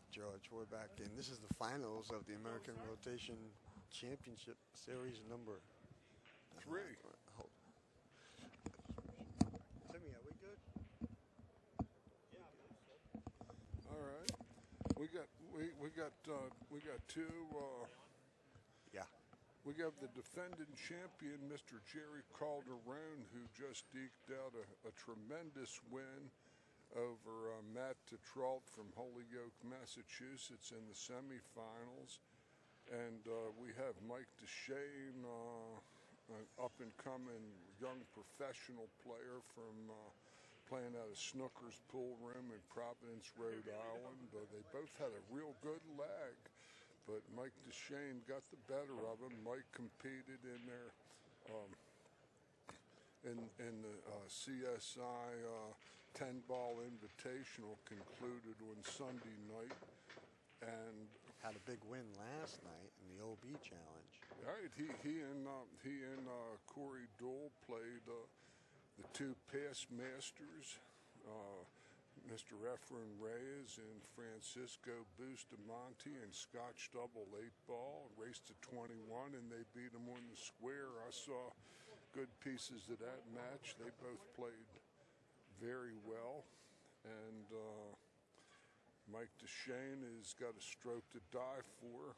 George. We're back, and this is the finals of the American Rotation Championship Series number 3. Hold. Timmy, are we good? All right. We got two. Yeah. We got the defending champion, Mr. Yerry Calderone, who just eked out a tremendous win over Matt Dechaine from Holyoke, Massachusetts, in the semifinals. And we have Mike Dechaine, an up-and-coming young professional player from playing out of Snooker's Pool Room in Providence, Rhode Island. They both had a real good leg, but Mike Dechaine got the better of him. Mike competed in their in the CSI 10-ball invitational, concluded on Sunday night, and had a big win last night in the OB Challenge. Right, he and Corey Dole played the two past masters, Mr. Efren Reyes and Francisco Bustamante, in Scotch double 8-ball, raced to 21, and they beat him on the square. I saw good pieces of that match. They both played very well, and Mike Dechaine has got a stroke to die for.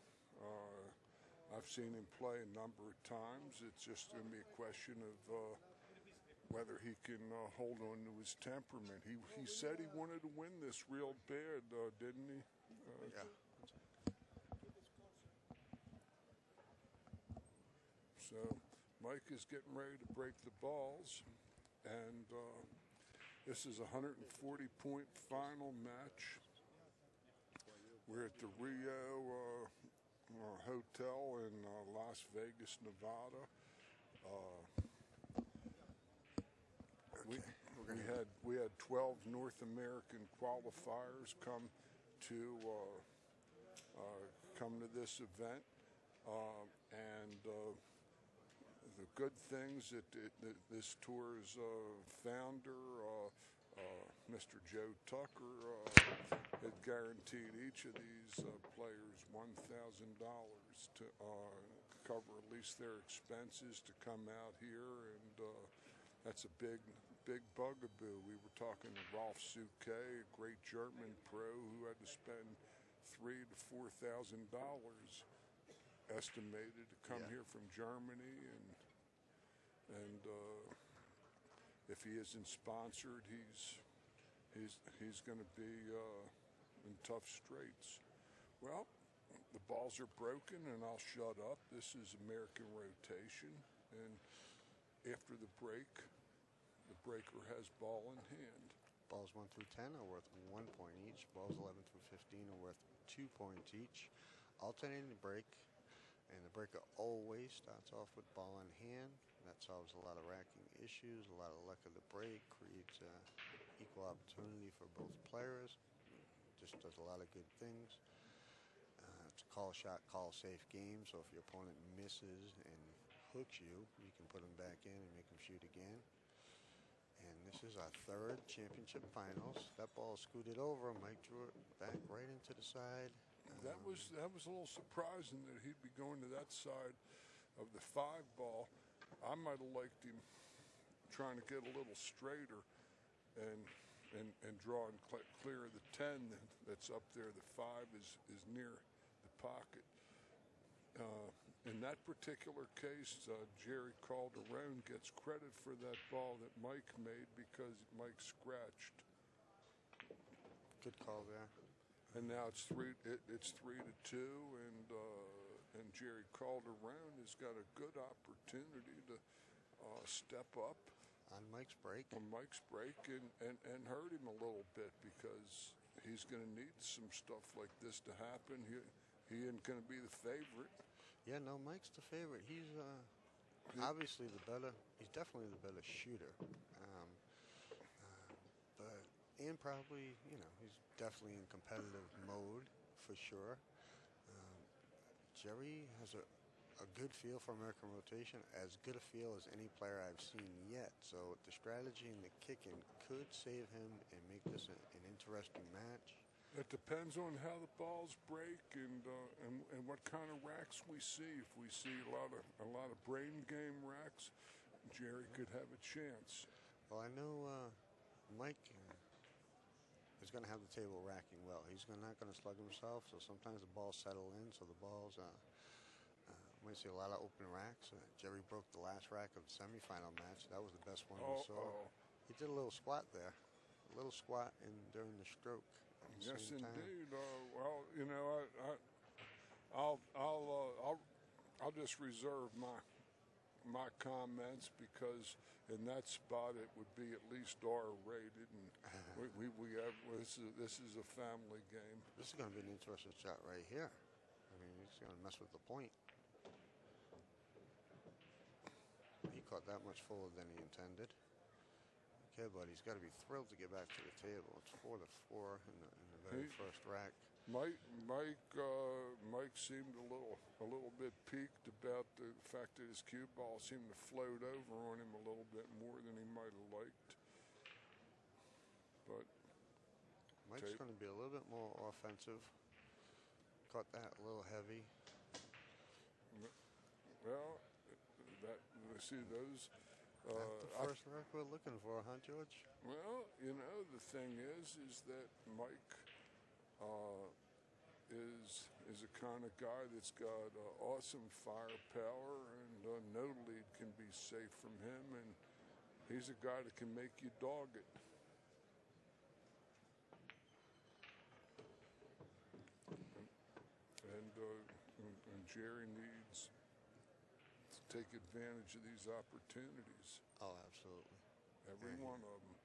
I've seen him play a number of times. It's just going to be a question of whether he can hold on to his temperament. He said he wanted to win this real bad, didn't he? Yeah. So Mike is getting ready to break the balls, and this is a 140-point final match. We're at the Rio Hotel in Las Vegas, Nevada. We had 12 North American qualifiers come to this event, and the good things that this tour's founder, Mr. Joe Tucker, had guaranteed each of these players $1,000 to cover at least their expenses to come out here, and that's a big bugaboo. We were talking to Rolf Souquet, a great German pro, who had to spend $3,000 to $4,000 estimated to come here from Germany, and if he isn't sponsored, he's going to be in tough straits. Well, the balls are broken, and I'll shut up. This is American Rotation, and after the break, the breaker has ball in hand. Balls 1 through 10 are worth 1 point each. Balls 11 through 15 are worth 2 points each. Alternating the break, and the breaker always starts off with ball in hand. That solves a lot of racking issues. A lot of luck of the break, creates equal opportunity for both players. Just does a lot of good things. It's a call shot, call safe game. So if your opponent misses and hooks you, you can put them back in and make them shoot again. And this is our third championship finals. That ball scooted over. Mike drew it back right into the side. That was a little surprising that he'd be going to that side of the 5-ball. I might have liked him trying to get a little straighter and drawing clear of the 10 that's up there. The 5 is near the pocket. In that particular case, Yerry Calderone gets credit for that ball that Mike made because Mike scratched. Good call there. And now it's 3-2, and Yerry Calderone has got a good opportunity to step up on Mike's break. And hurt him a little bit, because he's going to need some stuff like this to happen. He ain't going to be the favorite. Yeah, no, Mike's the favorite. He's obviously the better. He's definitely the better shooter. And probably, he's definitely in competitive mode for sure. Yerry has a good feel for American Rotation, as good a feel as any player I've seen yet. So the strategy and the kicking could save him and make this an interesting match. It depends on how the balls break and what kind of racks we see. If we see a lot of brain game racks, Jerry could have a chance. Well, I know Mike is going to have the table racking well. He's not going to slug himself, so sometimes the balls settle in, so the balls might see a lot of open racks. Jerry broke the last rack of the semifinal match. That was the best one we saw. He did a little squat there, a little squat during the stroke. Yes, indeed. Well, you know, I'll just reserve my comments because in that spot it would be at least R-rated, and we have this is a family game. This is going to be an interesting shot right here. I mean, he's going to mess with the point. He caught that much fuller than he intended. Okay, but he's got to be thrilled to get back to the table. It's 4-4 in the very first rack. Mike seemed a little bit piqued about the fact that his cue ball seemed to float over on him a little bit more than he might have liked. But Mike's going to be a little bit more offensive. Caught that a little heavy. Well, see those. That's the first rack we're looking for, huh, George? Well, you know, the thing is that Mike is a kind of guy that's got awesome firepower, and no lead can be safe from him, and he's a guy that can make you dog it. And Jerry needs to take advantage of these opportunities. Oh, absolutely. Every one of them.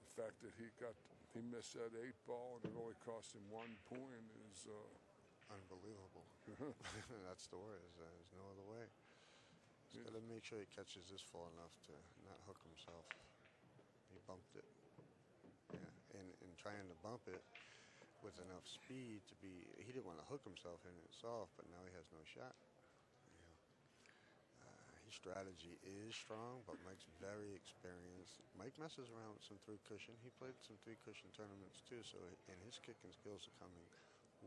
The fact that he missed that 8-ball and it only cost him 1 point is unbelievable. That's the word. There's no other way. He's got to make sure he catches this full enough to not hook himself. He bumped it. Yeah, and trying to bump it with enough speed to be, he didn't want to hook himself in it soft, but now he has no shot. His strategy is strong, but Mike's very experienced. Mike messes around with some 3-cushion. He played some 3-cushion tournaments too, so and his kicking skills are coming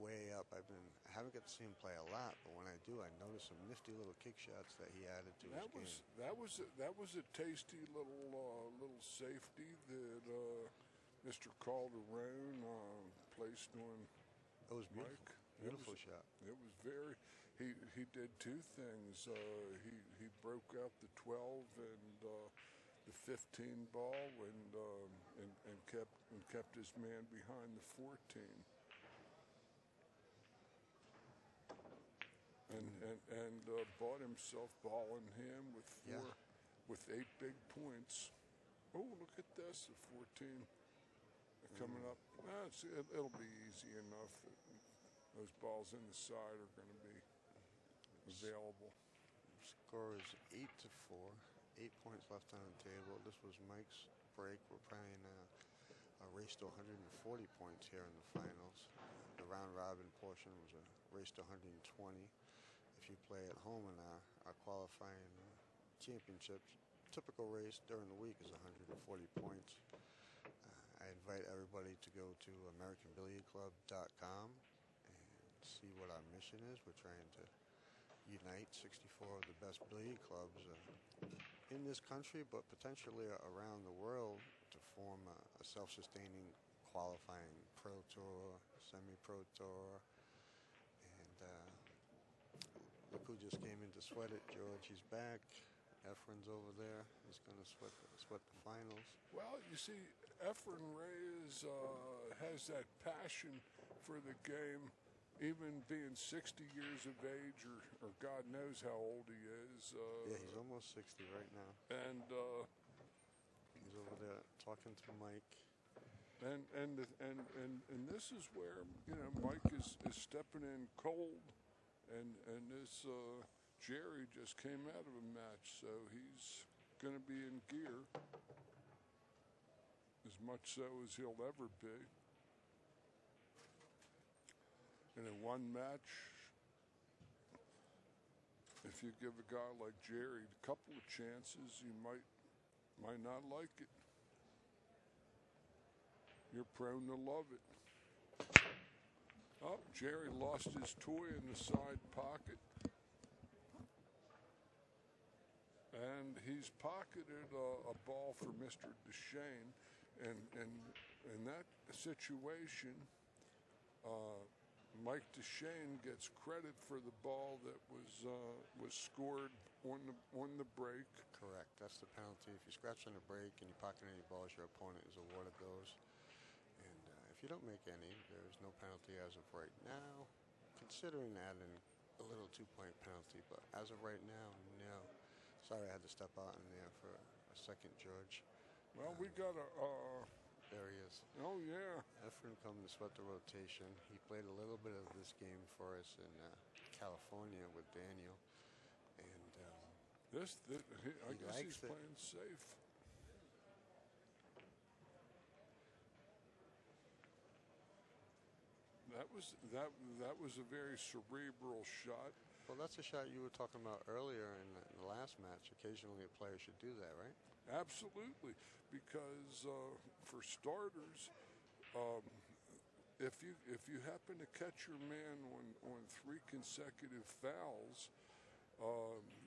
way up. I haven't got to see him play a lot, but when I do, I notice some nifty little kick shots that he added to his game. That was a tasty little safety that Mr. Calderone placed on It was beautiful. Mike. Beautiful shot. It was very. He did 2 things. He broke out the 12 and the 15 ball and kept his man behind the 14. And bought himself ball in hand with 8 big points. Oh, look at this, the 14 coming up. It'll be easy enough. Those balls in the side are going to be available. Score is 8-4. 8 points left on the table. This was Mike's break. We're playing a race to 140 points here in the finals. The round robin portion was a race to 120. If you play at home in our qualifying championships, typical race during the week is 140 points. I invite everybody to go to AmericanBilliardClub.com and see what our mission is. We're trying to unite 64 of the best billiard clubs in this country, but potentially around the world, to form a self-sustaining qualifying pro tour, semi-pro tour. And look who just came in to sweat it, George. He's back. Efren's over there. He's going to sweat the finals. Well, you see, Efren Reyes has that passion for the game, even being 60 years of age, or God knows how old he is. Yeah, he's almost 60 right now. And he's over there talking to Mike. And this is where, you know, Mike is stepping in cold, and this Jerry just came out of a match, so he's going to be in gear, as much so as he'll ever be. And in one match, if you give a guy like Jerry a couple of chances, you might not like it. you're prone to love it. Oh, Jerry lost his toy in the side pocket. And he's pocketed a ball for Mr. Dechaine. And in that situation, Mike Dechaine gets credit for the ball that was scored on the break. Correct. That's the penalty. If you scratch on the break and you pocket any balls, your opponent is awarded those. And if you don't make any, there's no penalty as of right now. Considering adding a little 2-point penalty, but as of right now, no. Sorry, I had to step out in there for a second, George. Well, we got a. There he is. Oh yeah. Efren coming to sweat the rotation. He played a little bit of this game for us in California with Daniel, and I guess he's playing safe. That was a very cerebral shot. Well, that's a shot you were talking about earlier in the last match. Occasionally, a player should do that, right? Absolutely, because for starters, if you happen to catch your man on 3 consecutive fouls,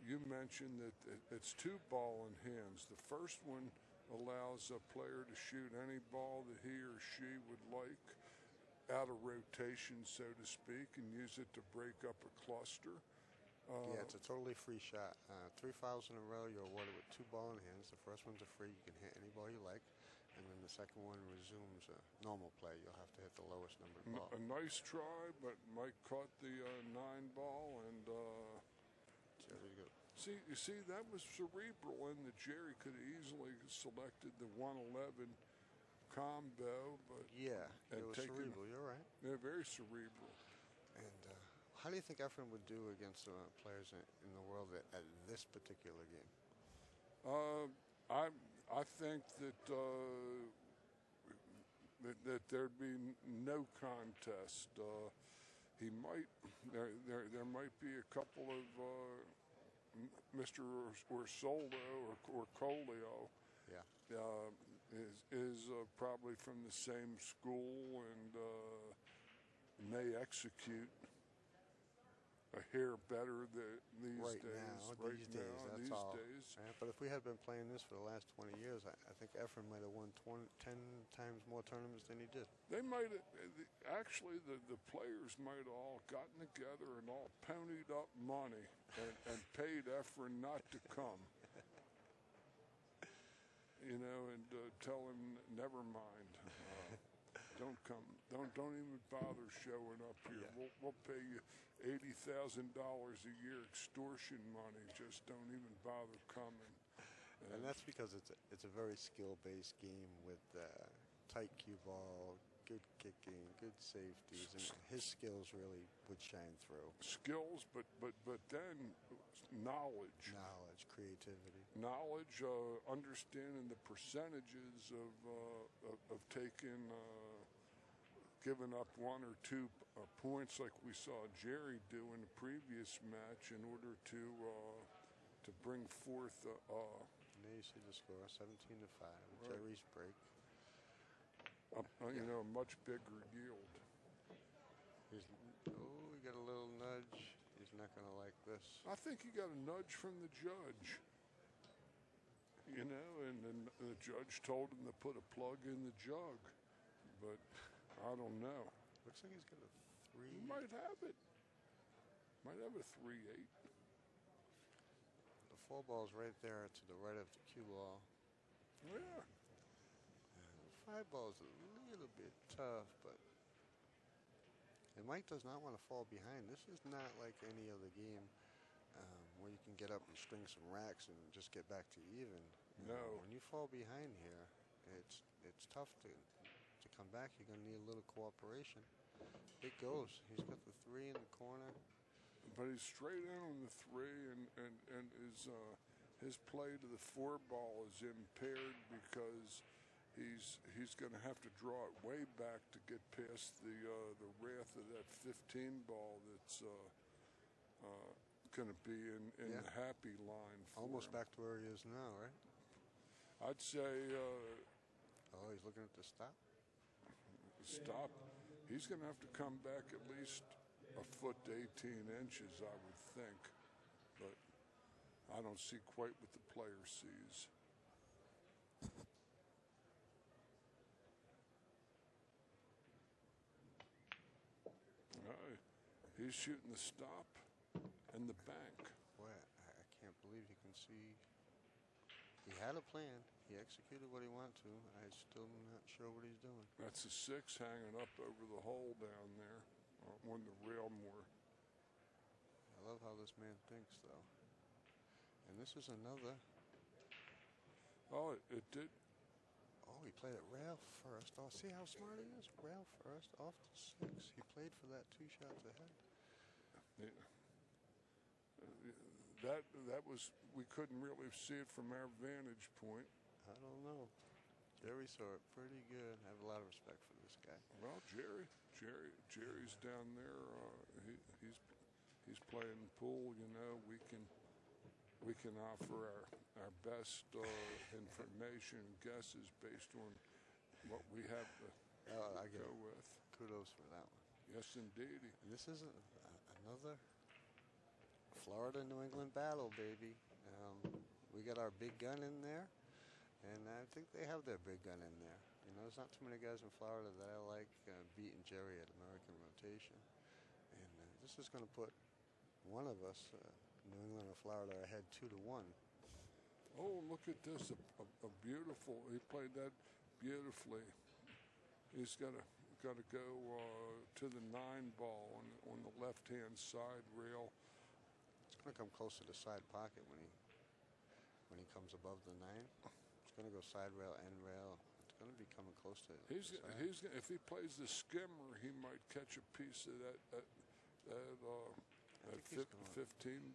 you mentioned that it's 2 ball in hands. The first one allows a player to shoot any ball that he or she would like out of rotation, so to speak, and use it to break up a cluster. Yeah, it's a totally free shot. 3 fouls in a row, you're awarded with 2 ball in hands. The first one's a free. You can hit any ball you like. And then the second one resumes a normal play. You'll have to hit the lowest number of ball. A nice try, but Mike caught the 9 ball. And you see, that was cerebral, and that Jerry could have easily selected the 111 combo. But yeah, it was cerebral. You're right. Yeah, very cerebral. And how do you think Efren would do against players in the world at this particular game? I think that that there'd be no contest. There might be a couple of Mr. Orsoldo or Colio. Yeah. Is probably from the same school and may execute a hair better these right days. Now, these days. Yeah, but if we had been playing this for the last 20 years, I think Efren might have won 10 times more tournaments than he did. They might have, actually, the players might have all gotten together and all ponied up money and paid Efren not to come. And tell him, never mind. Don't come. Don't even bother showing up here. Yeah. We'll pay you $80,000 a year extortion money. Just don't even bother coming. And that's because it's a very skill-based game with tight cue ball, good kicking, good safeties, and his skills really would shine through. Skills, but then knowledge. Knowledge, creativity. Knowledge, understanding the percentages of taking. Giving up 1 or 2 points like we saw Jerry do in the previous match in order to bring forth. Now you see the score, 17-5. Right. Jerry's break. A much bigger yield. He got a little nudge. He's not going to like this. I think he got a nudge from the judge. And the judge told him to put a plug in the jug, but. I don't know. Looks like he's got a 3. He might have it. Might have a 3-8. The 4 ball's right there to the right of the cue ball. Yeah. And the 5 ball's a little bit tough, but. And Mike does not want to fall behind. This is not like any other game where you can get up and string some racks and just get back to even. No. When you fall behind here, it's tough to come back. You're going to need a little cooperation. It goes. He's got the 3 in the corner. But he's straight in on the 3, and his play to the 4 ball is impaired because he's going to have to draw it way back to get past the wrath of that 15 ball that's going to be in the happy line for almost him. Back to where he is now, right? I'd say. He's looking at the stop. stop. He's going to have to come back at least a foot to 18 inches, I would think. But I don't see quite what the player sees. He's shooting the stop and the bank. Boy, I can't believe he can see. He had a plan. He executed what he wanted to. I'm still not sure what he's doing. That's a 6 hanging up over the hole down there on the rail more. I love how this man thinks, though. And this is another. Oh, it did. Oh, he played it rail first. Oh, see how smart he is? Rail first, off the 6. He played for that 2 shots ahead. Yeah. That was, we couldn't really see it from our vantage point. I don't know. Yerry saw it pretty good. I have a lot of respect for this guy. Well, Jerry's down there. He's playing pool. You know, we can offer our best information and guesses based on what we have to go with. Kudos for that one. Yes, indeed. This is another Florida-New England battle, baby. We got our big gun in there, and I think they have their big gun in there. You know, there's not too many guys in Florida that I like beating Yerry at American rotation. And this is going to put one of us, New England or Florida, ahead 2-1. Oh, look at this! A beautiful. He played that beautifully. He's got to go to the 9 ball on the left-hand side rail. It's going to come close to the side pocket when he comes above the 9. It's going to go side rail, end rail. It's going to be coming close to it. If he plays the skimmer, he might catch a piece of that 15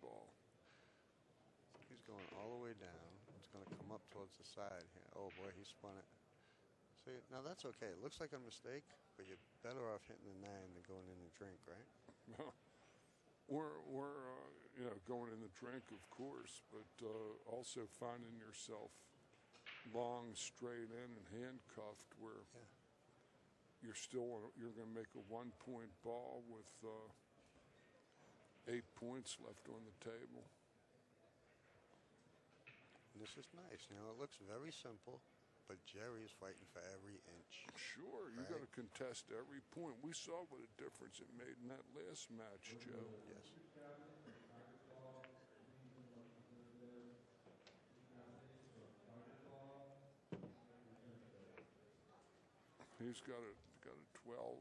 ball. He's going all the way down. It's going to come up towards the side here. Oh boy, he spun it. See, now that's okay. It looks like a mistake, but you're better off hitting the 9 than going in the drink, right? Or going in the drink, of course, but also finding yourself long, straight in and handcuffed where you're going to make a 1-point ball with 8 points left on the table. This is nice. You know, it looks very simple, but Yerry is fighting for every inch. Sure, you got to contest every point. We saw what a difference it made in that last match, Joe. Yes. He's got a 12.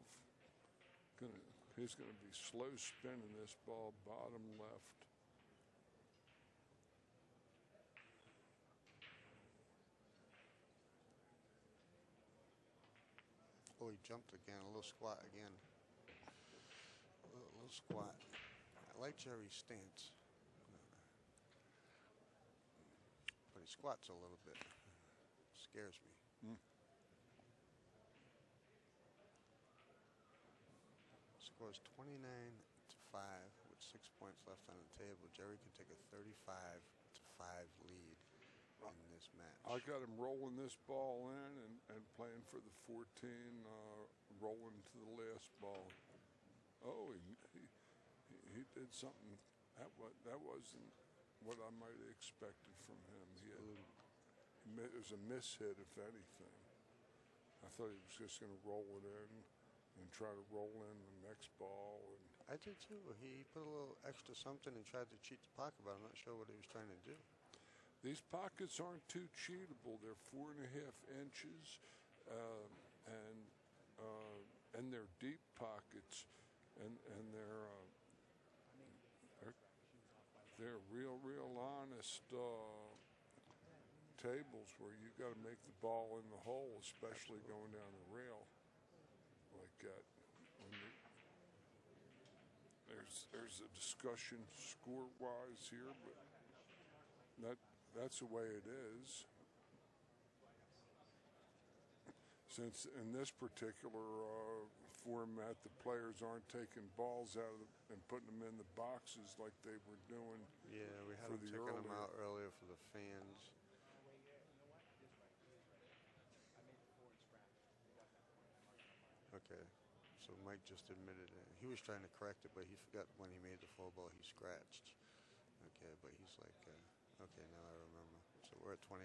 He's gonna be slow spinning this ball bottom left. Oh, he jumped again. A little squat again. A little squat. I like Yerry's stance, but he squats a little bit. Scares me. Scores 29-5 with 6 points left on the table. Yerry can take a 35-5 lead in this match. I got him rolling this ball in and playing for the 14, rolling to the last ball. Oh, he did something that wasn't what I might have expected from him. It was a mishit, if anything. I thought he was just going to roll it in and try to roll in the next ball. I did too. He put a little extra something and tried to cheat the pocket, but I'm not sure what he was trying to do. These pockets aren't too cheatable. They're 4.5 inches, and they're deep pockets, and they're real honest tables where you got to make the ball in the hole, especially going down the rail like that. There's a discussion score-wise here, but that's the way it is. Since in this particular format, the players aren't taking balls out and putting them in the boxes like they were doing. Yeah, we had them taking them out earlier for the fans. So Mike just admitted it. He was trying to correct it, but he forgot when he made the full ball he scratched. Okay, but he's like, okay, now I remember. So we're at 29-5.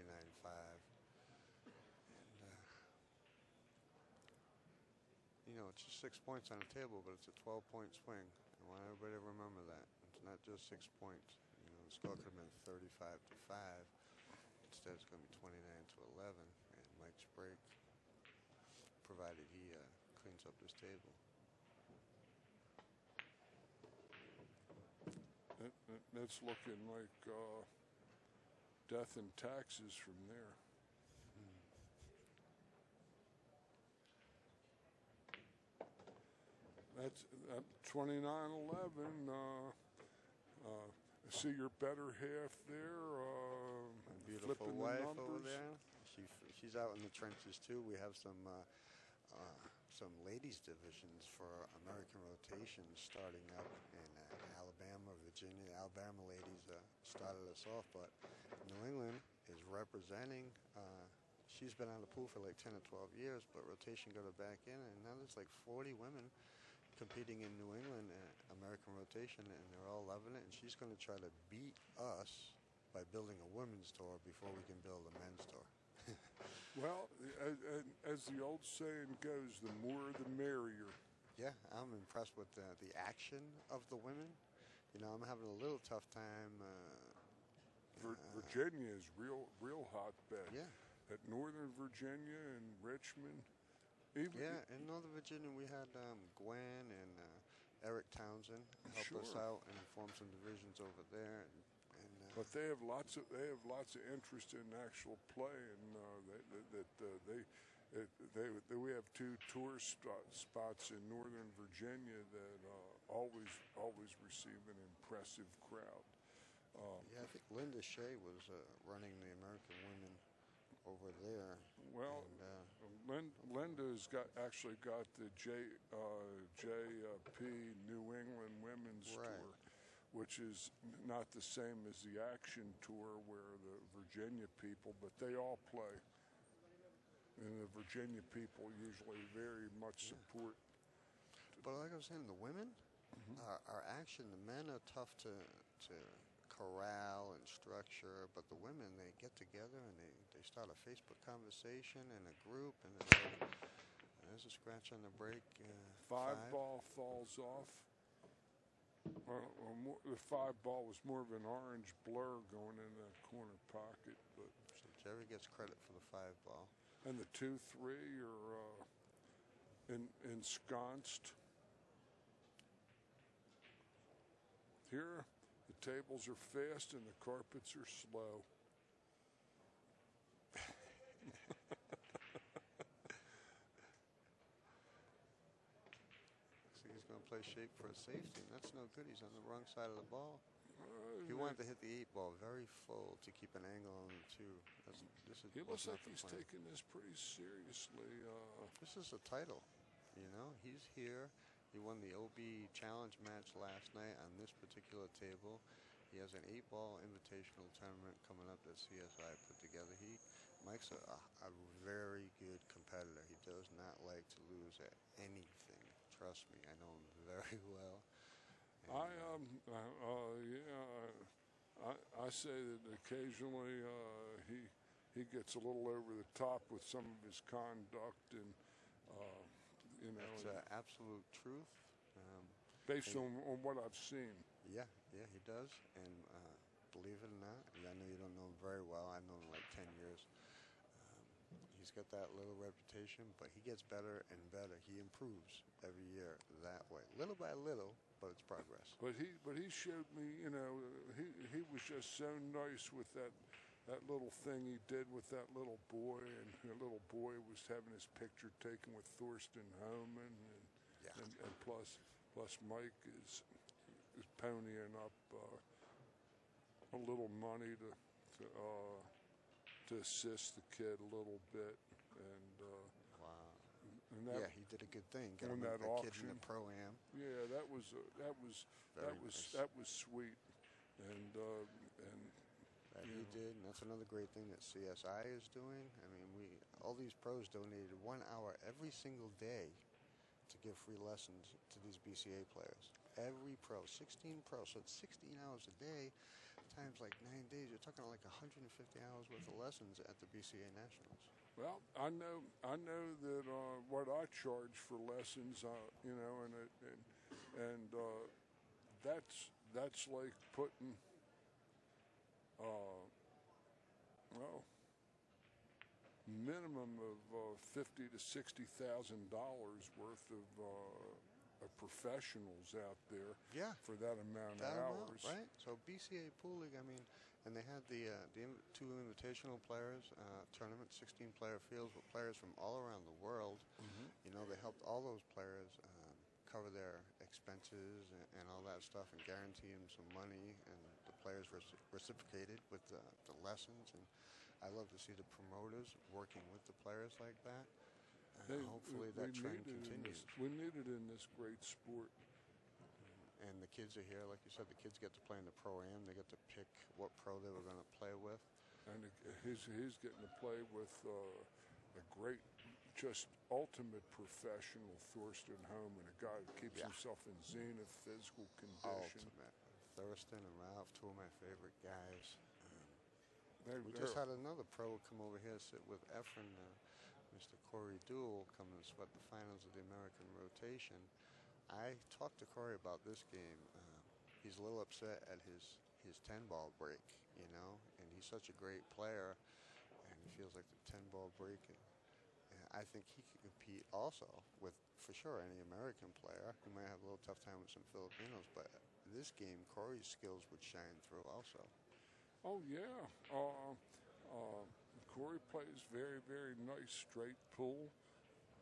And, it's just 6 points on the table, but it's a 12-point swing. I want everybody to remember that. It's not just 6 points. The score could have been 35-5. Instead, it's going to be 29-11. And Mike's break, provided he cleans up this table. That's looking like death and taxes from there. That's 29-11. See your better half there. My beautiful wife over there. She's out in the trenches too. We have some ladies divisions for American rotation starting up in Alabama, Virginia. Alabama ladies started us off, but New England is representing. She's been on the pool for like 10 or 12 years, but rotation got her back in, and now there's like 40 women competing in New England American rotation, and they're all loving it. And she's going to try to beat us by building a women's tour before we can build a men's tour. Well, as the old saying goes, the more the merrier. Yeah, I'm impressed with the action of the women. I'm having a little tough time. Virginia is real hotbed. Yeah. At Northern Virginia and Richmond. In Northern Virginia we had Gwen and Eric Townsend help us out and form some divisions over there. But they have lots of interest in actual play, and we have 2 tour spots in Northern Virginia that always receive an impressive crowd. I think Linda Shea was running the American women over there. Well, Linda's actually got the JP New England Women's Tour, which is not the same as the Action Tour where the Virginia people, but they all play. And the Virginia people usually very much support. But like I was saying, the women are action. The men are tough to corral and structure, but the women, they get together and they start a Facebook conversation and a group, and there's a scratch on the break. 5 ball falls off. The 5 ball was more of an orange blur going in that corner pocket, but so Jerry gets credit for the 5 ball. And the 2-3 are ensconced. Here, the tables are fast and the carpets are slow. So he's going to play shape for a safety, and that's no good. He's on the wrong side of the ball. He wanted to hit the 8 ball very full to keep an angle on the 2. He looks like he's taking this pretty seriously. This is a title. He's here. He won the OB Challenge match last night on this particular table. He has an 8-ball invitational tournament coming up that CSI put together. Mike's a very good competitor. He does not like to lose at anything. Trust me, I know him very well. I say that occasionally he gets a little over the top with some of his conduct, and It's absolute truth. Based on what I've seen. Yeah, he does. And believe it or not, I know you don't know him very well. I've known him like 10 years. He's got that little reputation, but he gets better and better. He improves every year that way, little by little, but it's progress. But he showed me, he was just so nice with that little thing he did with that little boy, and the little boy was having his picture taken with Thorsten Homan, and plus Mike is ponying up a little money to assist the kid a little bit, and wow. And that, he did a good thing. Got on him that a auction. kid in the pro-am. Yeah, that was sweet, and that he did, and that's another great thing that CSI is doing. I mean, all these pros donated 1 hour every single day to give free lessons to these BCA players. Every pro, 16 pros, so it's 16 hours a day times like 9 days. You're talking like 150 hours worth of lessons at the BCA Nationals. Well, I know that what I charge for lessons, and that's like putting, well, minimum of $50,000 to $60,000 worth of professionals out there. Yeah, For that amount that of amount, hours. right? So BCA Pool League, I mean, and they had the two invitational players tournament, 16-player fields with players from all around the world. Mm-hmm. You know, they helped all those players cover their expenses and all that stuff, and guarantee them some money. And the players reciprocated with the lessons. And I love to see the promoters working with the players like that. Hopefully that trend continues. We need it in this great sport. And the kids are here, like you said. The kids get to play in the pro-am. They get to pick what pro they were going to play with. And he's getting to play with a great, just ultimate professional, Thorsten Homan, a guy who keeps himself in zenith physical condition. Ultimate. Thurston and Ralph, two of my favorite guys. We just had another pro come over here, sit with Efren, Mr. Corey Duell, come and sweat the finals of the American rotation. I talked to Corey about this game. He's a little upset at his 10-ball break, you know, and he's such a great player, and he feels like the 10-ball break. And I think he could compete also with, for sure, any American player. He might have a little tough time with some Filipinos, but this game, Corey's skills would shine through also. Oh, yeah. Corey plays very, very nice straight pull.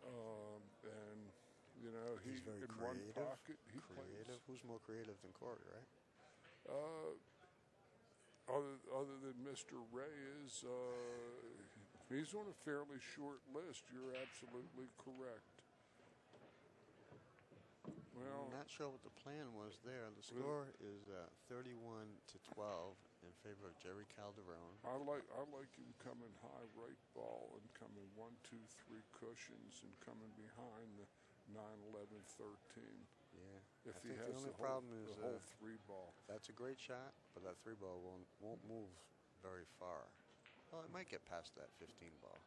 And, you know, He's very in creative. one pocket, he Creative. Who's more creative than Corey, right? Other than Mr. Reyes, he's on a fairly short list. You're absolutely correct. Well, I'm not sure what the plan was there. The score is 31-12 in favor of Yerry Calderone. I like him coming high right ball and coming 1, 2, 3 cushions and coming behind the 9, 11, 13. Yeah. If I he think has the only problem is the whole 3 ball. That's a great shot, but that 3 ball won't move very far. Well, it might get past that 15 ball.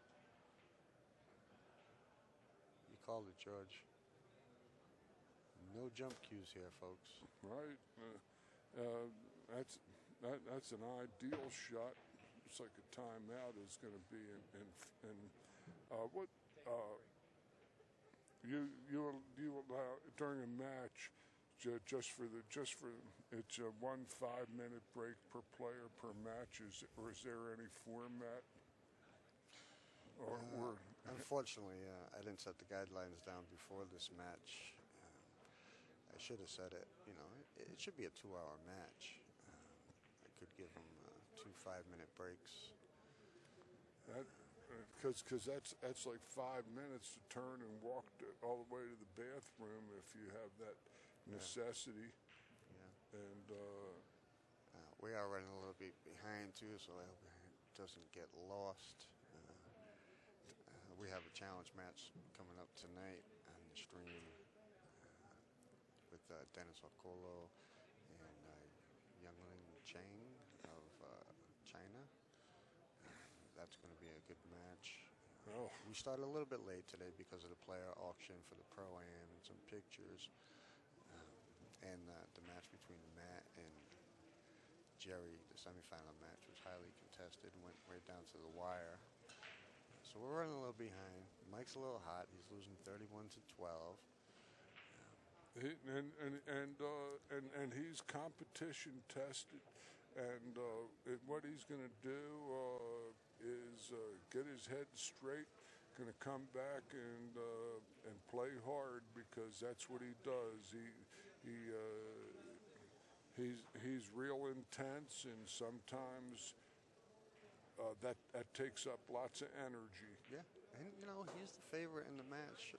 You called it, George. No jump cues here, folks. Right. That's an ideal shot. It's like a timeout is going to be in what you allow during a match just for it's a 1 5-minute break per player per match. Or is there any format? Unfortunately, I didn't set the guidelines down before this match. I should have said it. You know, it should be a 2-hour match. I could give them 2 5-minute breaks. Because that's like 5 minutes to turn and walk all the way to the bathroom if you have that necessity. Yeah. And we are running a little bit behind too, so I hope it doesn't get lost. We have a challenge match coming up tonight on the stream with Dennis Okolo and Youngling Chang of China. That's going to be a good match. We started a little bit late today because of the player auction for the Pro-Am and some pictures. And the match between Matt and Yerry, the semifinal match, was highly contested and went right down to the wire. So we're running a little behind. Mike's a little hot. He's losing 31-12. And he's competition tested, and what he's going to do is get his head straight. Going to come back and play hard because that's what he does. He's real intense, and sometimes that takes up lots of energy. Yeah, and you know he's the favorite in the match.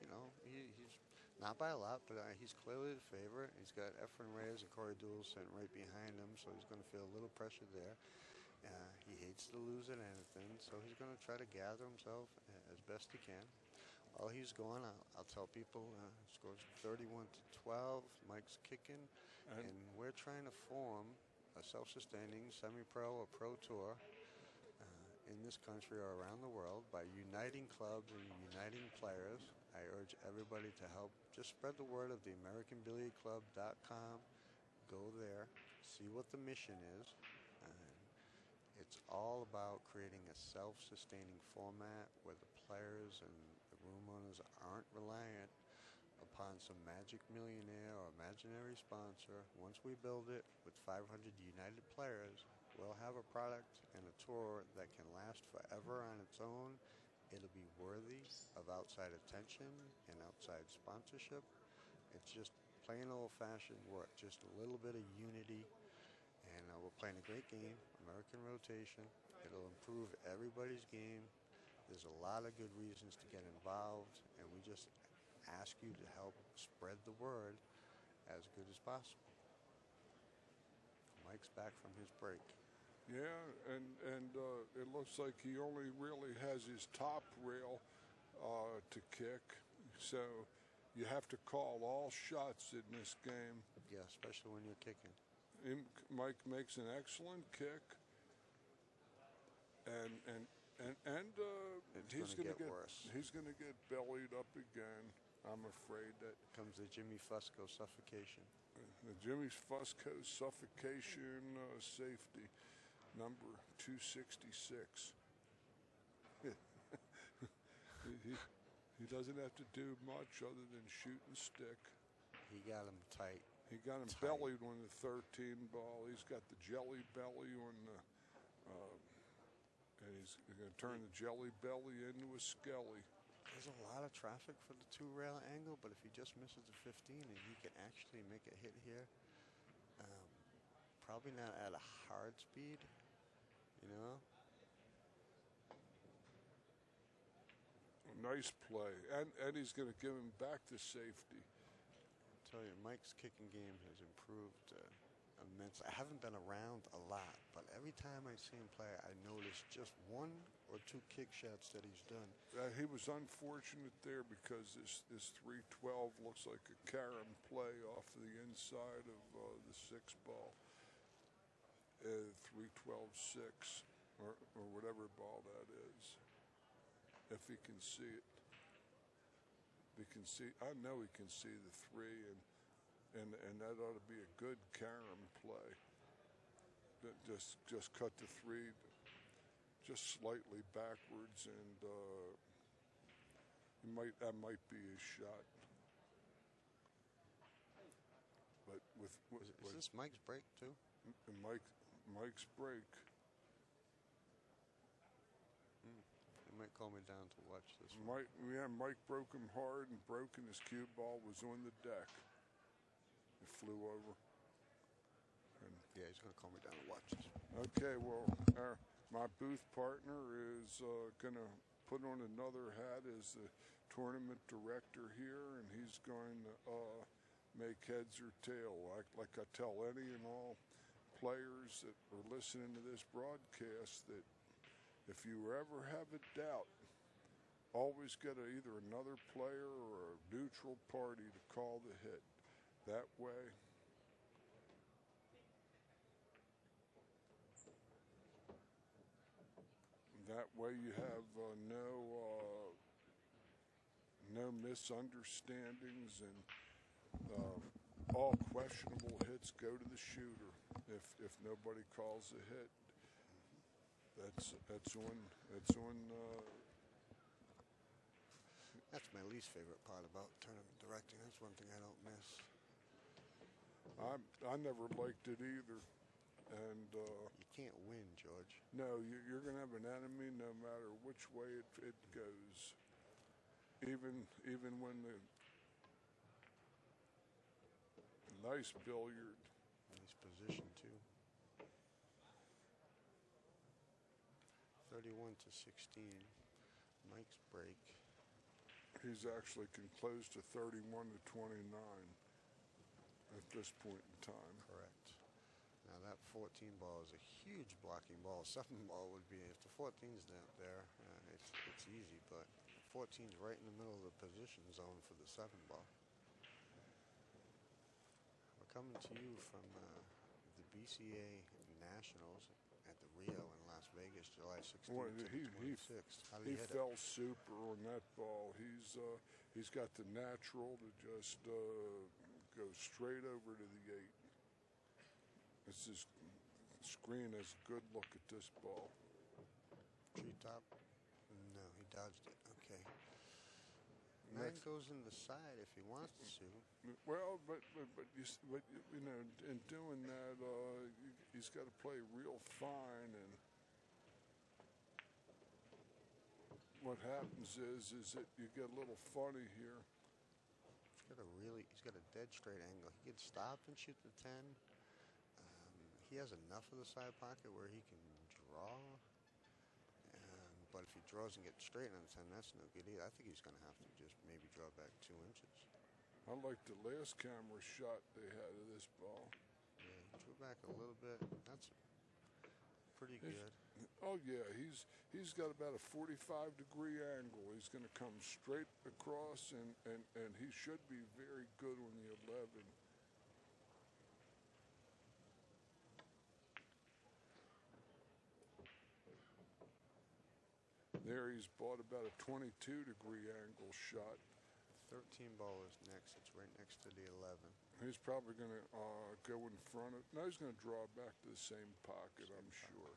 You know he's not by a lot, but he's clearly the favorite. He's got Efren Reyes and Corey Duell sitting right behind him, so he's going to feel a little pressure there. He hates to lose at anything, so he's going to try to gather himself as best he can. while he's gone, I'll tell people scores 31 to 12. Mike's kicking, and we're trying to form a self-sustaining semi-pro or pro tour in this country or around the world by uniting clubs and uniting players. I urge everybody to help just spread the word of the AmericanBilliardClub.com. Go there, see what the mission is. It's all about creating a self-sustaining format where the players and the room owners aren't reliant upon some magic millionaire or imaginary sponsor. Once we build it with 500 united players, we'll have a product and a tour that can last forever on its own. It'll be worthy of outside attention and outside sponsorship. It's just plain old-fashioned work, just a little bit of unity. And we're playing a great game, American rotation. It'll improve everybody's game. There's a lot of good reasons to get involved, and we just ask you to help spread the word as good as possible. Mike's back from his break. Yeah, and it looks like he only really has his top rail to kick, so you have to call all shots in this game. Yeah, especially when you're kicking. Mike makes an excellent kick, and he's going to get worse. He's going to get bellied up again. I'm afraid that comes the Jimmy Fusco suffocation. The Jimmy Fusco suffocation safety, number 266. He doesn't have to do much other than shoot and stick. He got him tight. He got him bellied on the 13 ball. He's got the jelly belly on the, and he's going to turn the jelly belly into a skelly. There's a lot of traffic for the two-rail angle, but if he just misses the 15 and he can actually make a hit here, probably not at a hard speed, you know. Nice play, and he's going to give him back to safety. I tell you, Mike's kicking game has improved immensely. I haven't been around a lot, but every time I see him play, I notice just one or two kick shots that he's done. He was unfortunate there because this 312 looks like a carom play off the inside of the 6 ball. 312-6 or whatever ball that is. If he can see it. We can see. I know he can see the 3, and that ought to be a good carom play. Just cut the 3 just slightly backwards, and that might be his shot. But is this Mike's break too? Mike's break. He might call me down to watch this one. Mike broke him hard and broken. His cue ball was on the deck. It flew over. And yeah, he's going to call me down to watch this. Okay, well, my booth partner is going to put on another hat as the tournament director here, and he's going to make heads or tail. Like I tell any and all players that are listening to this broadcast that if you ever have a doubt, always get either another player or a neutral party to call the hit. That way, you have no misunderstandings, and all questionable hits go to the shooter if nobody calls a hit. That's on. That's my least favorite part about tournament directing. That's one thing I don't miss. I never liked it either, and you can't win, George. No, you're going to have an enemy no matter which way it goes. Even when the nice billiard, nice position too. 31 to 16. Mike's break. He's actually can close to 31 to 29 at this point in time. Correct. Now that 14 ball is a huge blocking ball. 7 ball would be, if the 14's not there, it's easy, but 14's right in the middle of the position zone for the 7 ball. We're coming to you from the BCA Nationals at the Rio in Las Vegas, July 16th Well, to the 26th. How did he he hit it? fell super on that ball. He's got the natural to just go straight over to the 8. It's this screen has a good look at this ball. Treetop? No, he dodged it. Okay. 9 goes in the side if he wants to. Well, but you know, in doing that, he's got to play real fine. And what happens is that you get a little funny here. He's got a dead straight angle. He could stop and shoot the 10. He has enough of the side pocket where he can draw. But if he draws and gets straight on the 10, that's no good either. I think he's going to have to just maybe draw back 2 inches. I like the last camera shot they had of this ball. Yeah, he drew back a little bit. That's pretty good. Oh yeah, he's got about a 45-degree angle. He's going to come straight across, and he should be very good on the 11. There he's bought about a 22-degree angle shot. 13 ball is next. It's right next to the 11. He's probably going to go in front of. No, he's going to draw back to the same pocket, I'm sure.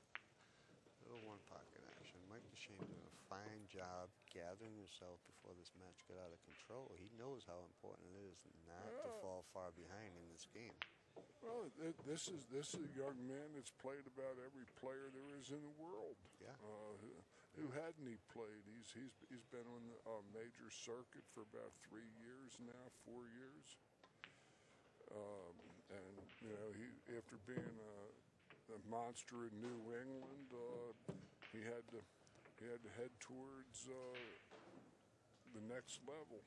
Little one pocket action. Mike Dechaine doing a fine job gathering himself before this match got out of control. He knows how important it is not to fall far behind in this game. Well, this is a young man that's played about every player there is in the world. Yeah. Who hadn't he played? He's been on the major circuit for about 3 years now, 4 years. And you know, after being a monster in New England, he had to head towards the next level.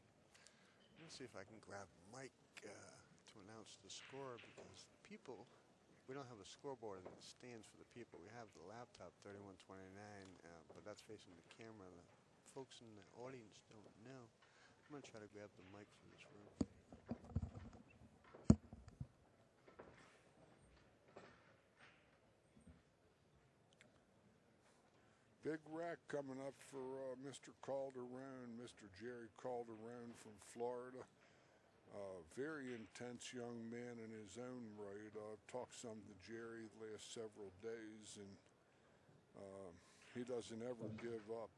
Let's see if I can grab Mike to announce the score, because we don't have a scoreboard in the stands for the people. We have the laptop 3129, but that's facing the camera. The folks in the audience don't know. I'm going to try to grab the mic for this room. Big rack coming up for Mr. Calderone, Mr. Yerry Calderone from Florida. Very intense young man in his own right. I've talked some to Yerry the last several days, and he doesn't ever give up.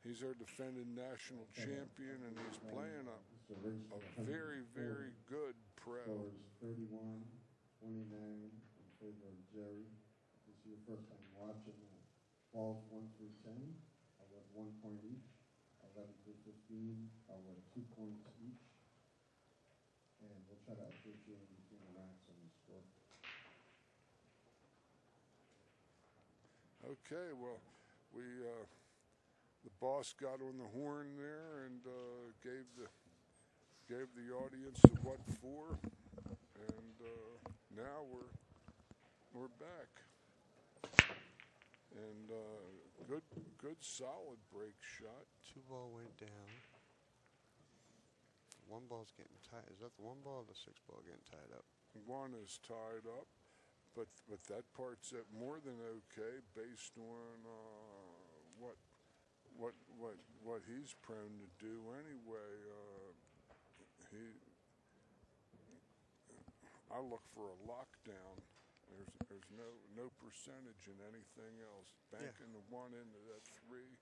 He's our defending national champion, and he's playing a very, very good pro. 31-29 in favor of Yerry. This is your first time watching balls 1 through 10. I'll let 1 point each. 11 through 15. I'll let 2 points each. And we'll try to update you in between the racks on the score. Okay, well, the boss got on the horn there and gave the audience a what for, and now we're back. And good solid break shot. 2 ball went down. 1 ball's getting tied. Is that the 1 ball or the 6 ball getting tied up? 1 is tied up, but that part's more than okay based on what he's prone to do anyway. I look for a lockdown. There's no percentage in anything else. Banking the 1 into that 3,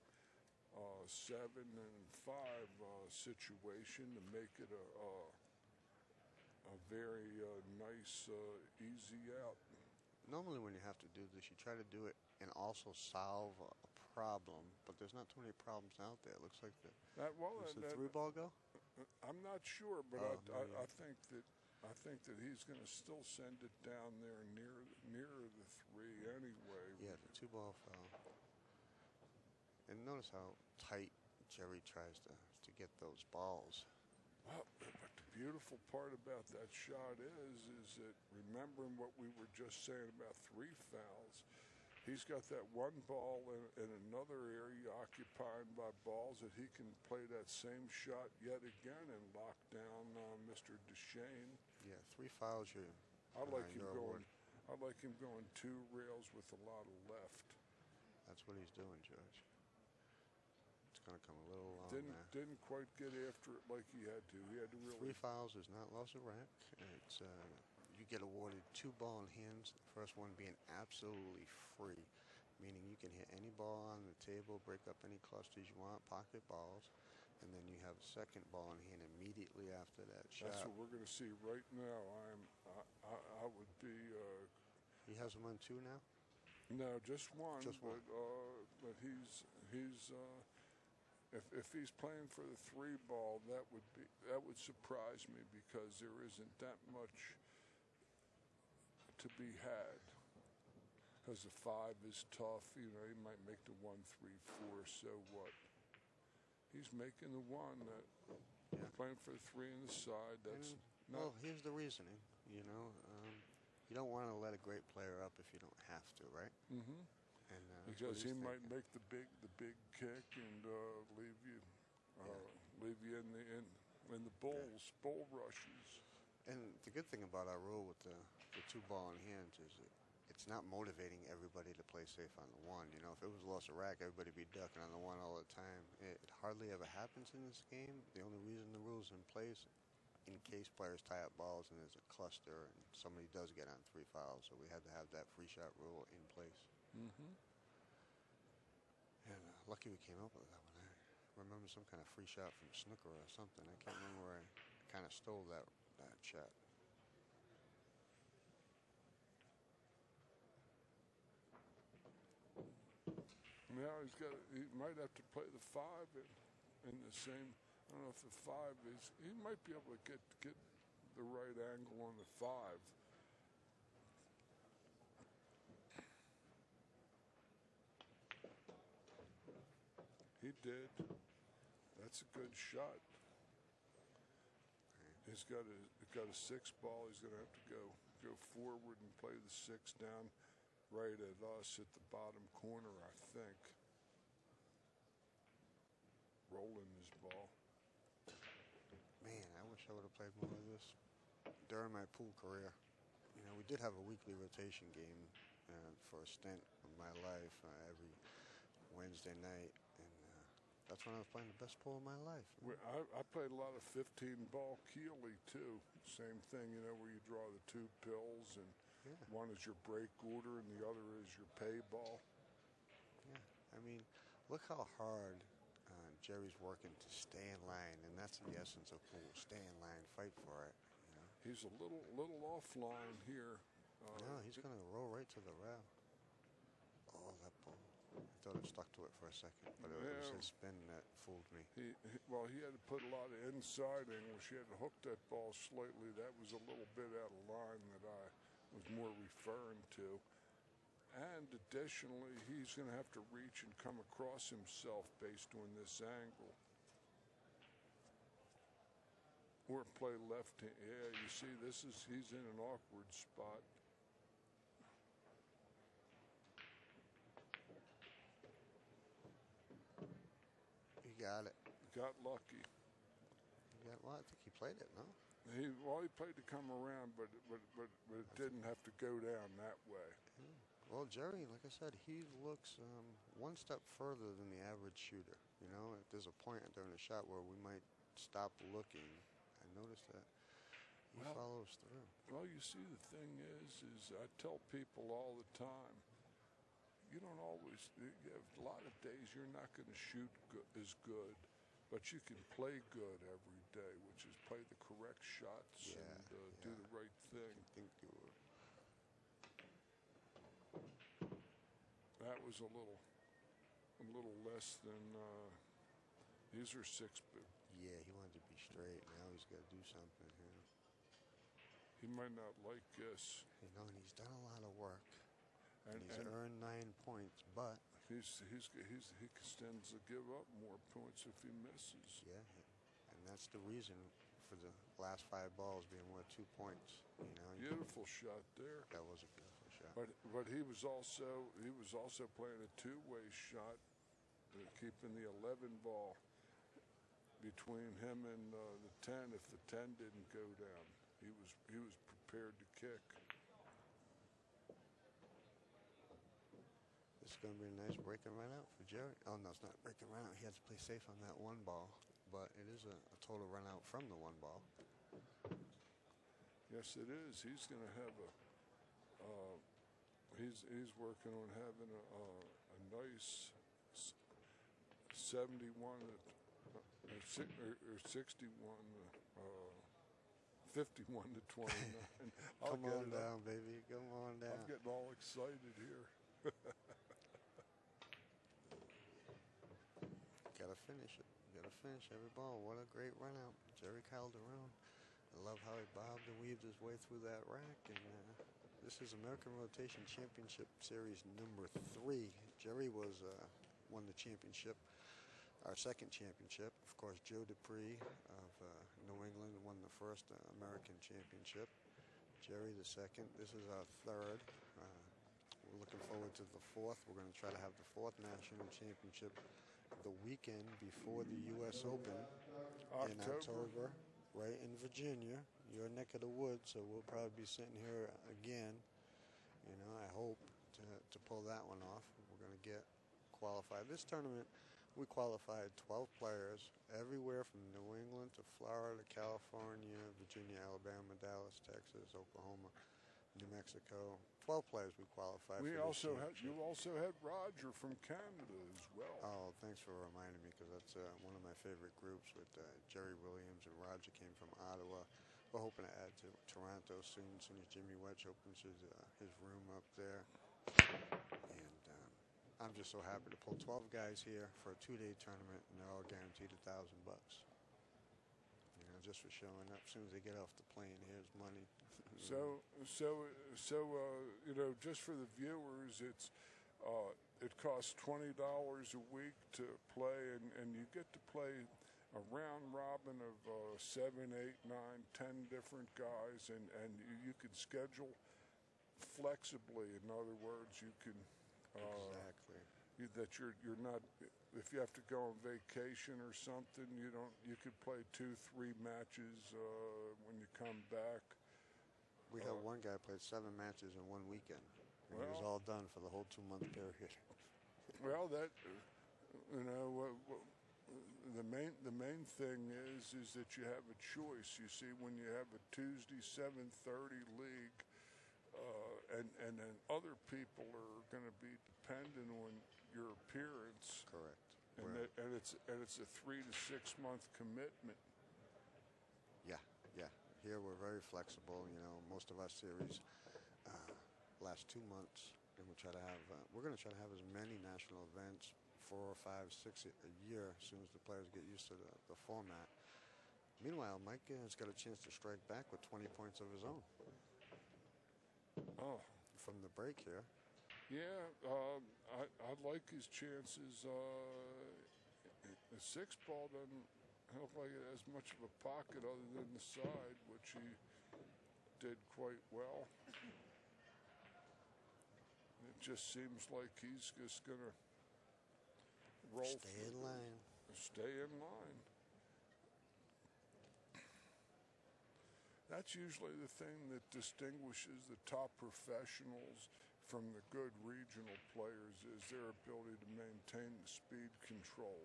7 and 5 situation to make it a very nice easy out. Normally when you have to do this, you try to do it and also solve a problem, but there's not too many problems out there. It looks like does the 3 ball go? I'm not sure, but I think that he's going to still send it down there near the 3 anyway. Yeah, the 2 ball fell. And notice how tight Yerry tries to get those balls. Well, but the beautiful part about that shot is that remembering what we were just saying about 3 fouls, He's got that one ball in another area occupied by balls that he can play that same shot yet again and lock down Mr. Dechaine. Yeah, 3 fouls. I like him your going. award. I like him going 2 rails with a lot of left. That's what he's doing, Judge. It's going to come a little long there. Didn't quite get after it like he had to. He had to really. 3 fouls is not loss of rack. It's you get awarded 2 ball in hands. The first one being absolutely free, meaning you can hit any ball on the table, break up any clusters you want, pocket balls, and then you have a second ball in hand immediately after that shot. That's what we're going to see right now. I would be. He has them on 2 now. No, just one. Just one. But he's if he's playing for the 3 ball, that would surprise me because there isn't that much to be had. Because the 5 is tough, you know. He might make the 1, 3, 4. So what? He's making the 1 that playing for the 3 on the side. That's well. Here's the reasoning. You know, you don't want to let a great player up if you don't have to, right? Mm-hmm. And because he might make the big kick and leave you in the bull rushes. And the good thing about our rule with the 2 ball in hands is it's not motivating everybody to play safe on the 1. You know, if it was loss of rack, everybody would be ducking on the 1 all the time. It hardly ever happens in this game. The only reason the rule's in place, in case players tie up balls and there's a cluster and somebody does get on 3 fouls, so we had to have that free shot rule in place. Mm-hmm. And lucky we came up with that one. I remember some kind of free shot from snooker or something. I can't remember where I kind of stole that shot. Now he might have to play the 5 in the same. I don't know if the 5 is. He might be able to get the right angle on the 5. He did. That's a good shot. He's got a 6 ball. He's going to have to go forward and play the 6 down right at us at the bottom corner, I think. Rolling his ball. Man, I wish I would have played more of this during my pool career. You know, we did have a weekly rotation game for a stint of my life every Wednesday night, and that's when I was playing the best pool of my life. I played a lot of 15-ball Keeley, too. Same thing, you know, where you draw the 2 pills, and one is your break order, and the other is your pay ball. Yeah, I mean, look how hard Jerry's working to stay in line, and that's the essence of pool. Stay in line, fight for it. You know? He's a little offline here. No, he's going to roll right to the rail. Oh, that ball. I thought it stuck to it for a second, but it was his spin that fooled me. He had to put a lot of inside English. He had to hook that ball slightly. That was a little bit out of line that I was more referring to. And additionally, he's going to have to reach and come across himself based on this angle. Or play left hand. Yeah, you see, he's in an awkward spot. He got it. Got lucky. Well, I think he played it, no? He played to come around, but it didn't have to go down that way. Yeah. Well, Jerry, like I said, he looks 1 step further than the average shooter. You know, if there's a point during a shot where we might stop looking, I noticed that he follows through. Well, you see, the thing is I tell people all the time, you don't always. You have a lot of days you're not going to shoot as good, but you can play good every day, which is play the correct shots and do the right thing. I think you were. That was a little less than. These are 6. Yeah, he wanted to be straight. Now he's got to do something here. He might not like this. You know, and he's done a lot of work. And he's earned 9 points, but he stands to give up more points if he misses. Yeah, and that's the reason for the last 5 balls being worth 2 points. You know, beautiful shot there. That was a beautiful shot. But he was also playing a two-way shot, keeping the 11 ball between him and the 10. If the 10 didn't go down, he was prepared to kick. This is going to be a nice breaking run out for Jerry. Oh, no, it's not breaking run out. He had to play safe on that one ball, but it is a total run out from the one ball. Yes, it is. He's going to have a. He's working on having a nice 71 or 61, 51 to 29. Come on down, baby. Come on down. I'm getting all excited here. Gotta finish it. Gotta finish every ball. What a great run out. Yerry Calderone. I love how he bobbed and weaved his way through that rack. And this is American Rotation Championship Series number 3. Yerry won the championship, our second championship. Of course, Joe Dupree of New England won the first American championship. Yerry the second. This is our third. We're looking forward to the fourth. We're going to try to have the fourth national championship the weekend before the U.S. Open in October, right in Virginia, your neck of the woods. So we'll probably be sitting here again. You know, I hope to pull that one off. We're going to get qualified. This tournament, we qualified 12 players everywhere from New England to Florida, California, Virginia, Alabama, Dallas, Texas, Oklahoma, New Mexico. 12 players we qualified. You also had Roger from Canada as well. Oh, thanks for reminding me, because that's one of my favorite groups with Jerry Williams and Roger came from Ottawa. We're hoping to add to Toronto soon as Jimmy Wedge opens his room up there. And I'm just so happy to pull 12 guys here for a 2-day tournament, and they're all guaranteed $1,000. You know, just for showing up. As soon as they get off the plane, here's money. So you know, just for the viewers, it costs $20 a week to play, and you get to play a round robin of 7, 8, 9, 10 different guys, and you can schedule flexibly. In other words, you can Exactly. You're not, if you have to go on vacation or something, you could play 2-3 matches when you come back. We had one guy played 7 matches in one weekend. And it was all done for the whole 2-month period. Well, that, you know, the main thing is that you have a choice. You see, when you have a Tuesday 7:30 league, and then other people are going to be dependent on your appearance. Correct. And it's a 3 to 6 month commitment. Yeah. Here we're very flexible. You know, most of our series last 2 months, and we're going to try to have as many national events, 4 or 5, 6 a year, as soon as the players get used to the format. Meanwhile, Mike has got a chance to strike back with 20 points of his own. Oh, from the break here. Yeah, I like his chances. The 6 ball doesn't look like it has much of a pocket other than the side, which he did quite well. It just seems like he's just going to roll. Stay in line. Stay in line. That's usually the thing that distinguishes the top professionals from the good regional players, is their ability to maintain the speed control.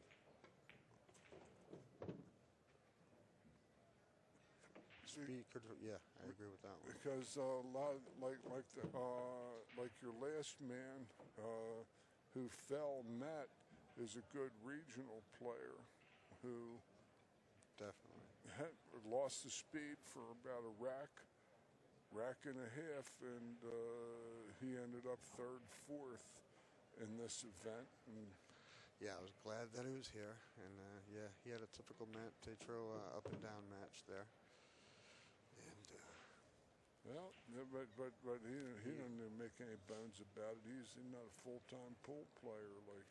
Speed control, yeah, I agree with that one. Because a lot like your last man who fell, Matt, is a good regional player who definitely lost the speed for about a rack and a half, and he ended up 3rd, 4th in this event. And yeah, I was glad that he was here, and yeah, he had a typical Matt Tetreault up and down match there. And well, but he didn't make any bones about it. He's not a full-time pool player like.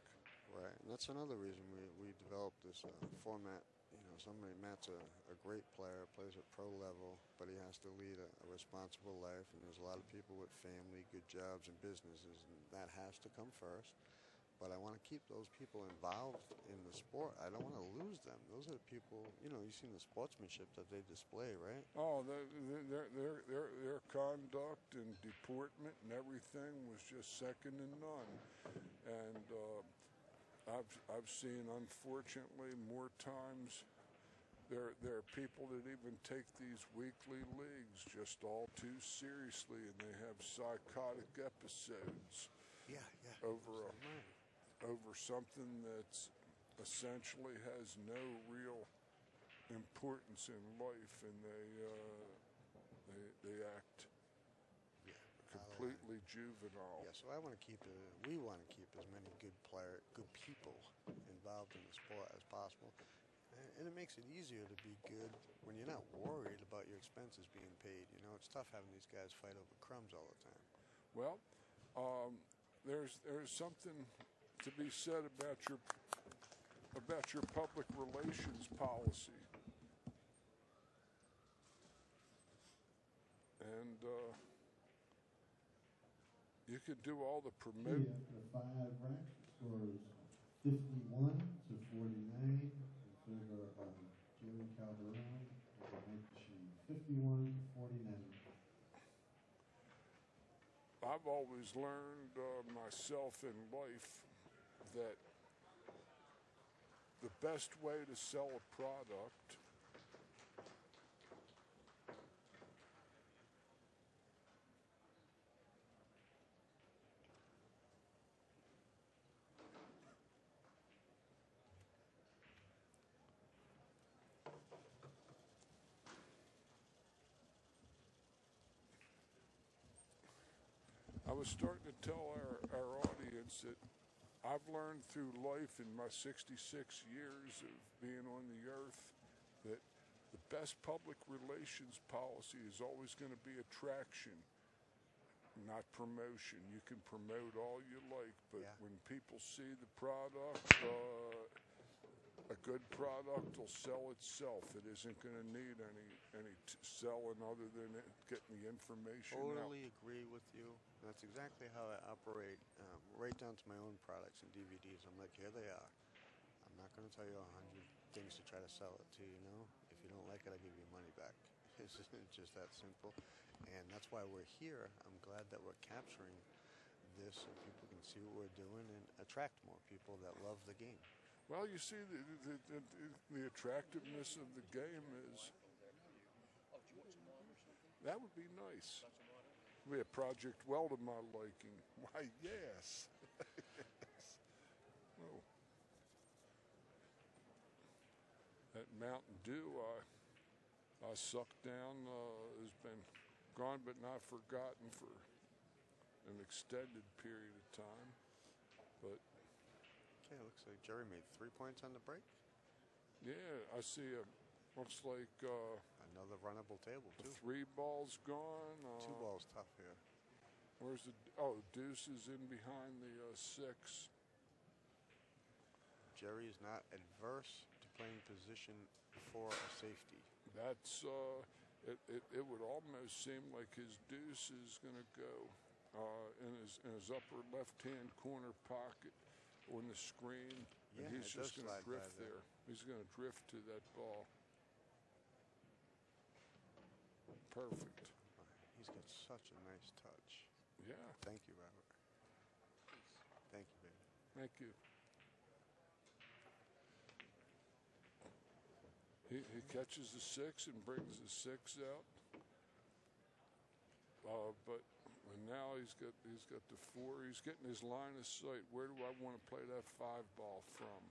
Right, and that's another reason we developed this format, you know, Matt's a great player, plays at pro level, but he has to lead a responsible life. And there's a lot of people with family, good jobs, and businesses, and that has to come first. But I want to keep those people involved in the sport. I don't want to lose them. Those are the people, you've seen the sportsmanship that they display, right? Oh, their conduct and deportment and everything was just second to none. And I've seen, unfortunately, more times there are people that even take these weekly leagues just all too seriously, and they have psychotic episodes. Yeah. Over something that's essentially has no real importance in life, and they act completely juvenile. Yeah, so we want to keep as many good people involved in the sport as possible, and it makes it easier to be good when you're not worried about your expenses being paid. It's tough having these guys fight over crumbs all the time. Well, there's something to be said about your public relations policy, and you could do all the promote. The 5 rack scores 51-49 in favor of Yerry Calderone over Dechaine. 51-49. I've always learned myself in life that the best way to sell a product I was starting to tell our audience that I've learned through life in my 66 years of being on the earth that the best public relations policy is always going to be attraction, not promotion. You can promote all you like, but when people see the product, a good product will sell itself. It isn't going to need any selling other than getting the information Totally out. agree with you. That's exactly how I operate, right down to my own products and DVDs. I'm like, here they are. I'm not going to tell you 100 things to try to sell it to you. If you don't like it, I'll give you your money back. It's just that simple, and that's why we're here. I'm glad that we're capturing this so people can see what we're doing and attract more people that love the game. Well, you see, the attractiveness of the game is, that would be nice. Be a project well to my liking. Why, yes. Oh. That Mountain Dew I sucked down has been gone but not forgotten for an extended period of time. But okay, looks like Yerry made 3 points on the break. Yeah, I see looks like another runnable table too. 3 balls gone. 2 balls tough here. Where's the deuce is in behind the 6. Yerry is not adverse to playing position for a safety. That's it would almost seem like his deuce is going to go in his upper left-hand corner pocket on the screen, and he's just going to drift there. He's going to drift to that ball. Perfect. He's got such a nice touch. Yeah. Thank you, Robert. Thank you, baby. Thank you. He catches the 6 and brings the 6 out. But now he's got the 4. He's getting his line of sight. Where do I want to play that 5 ball from?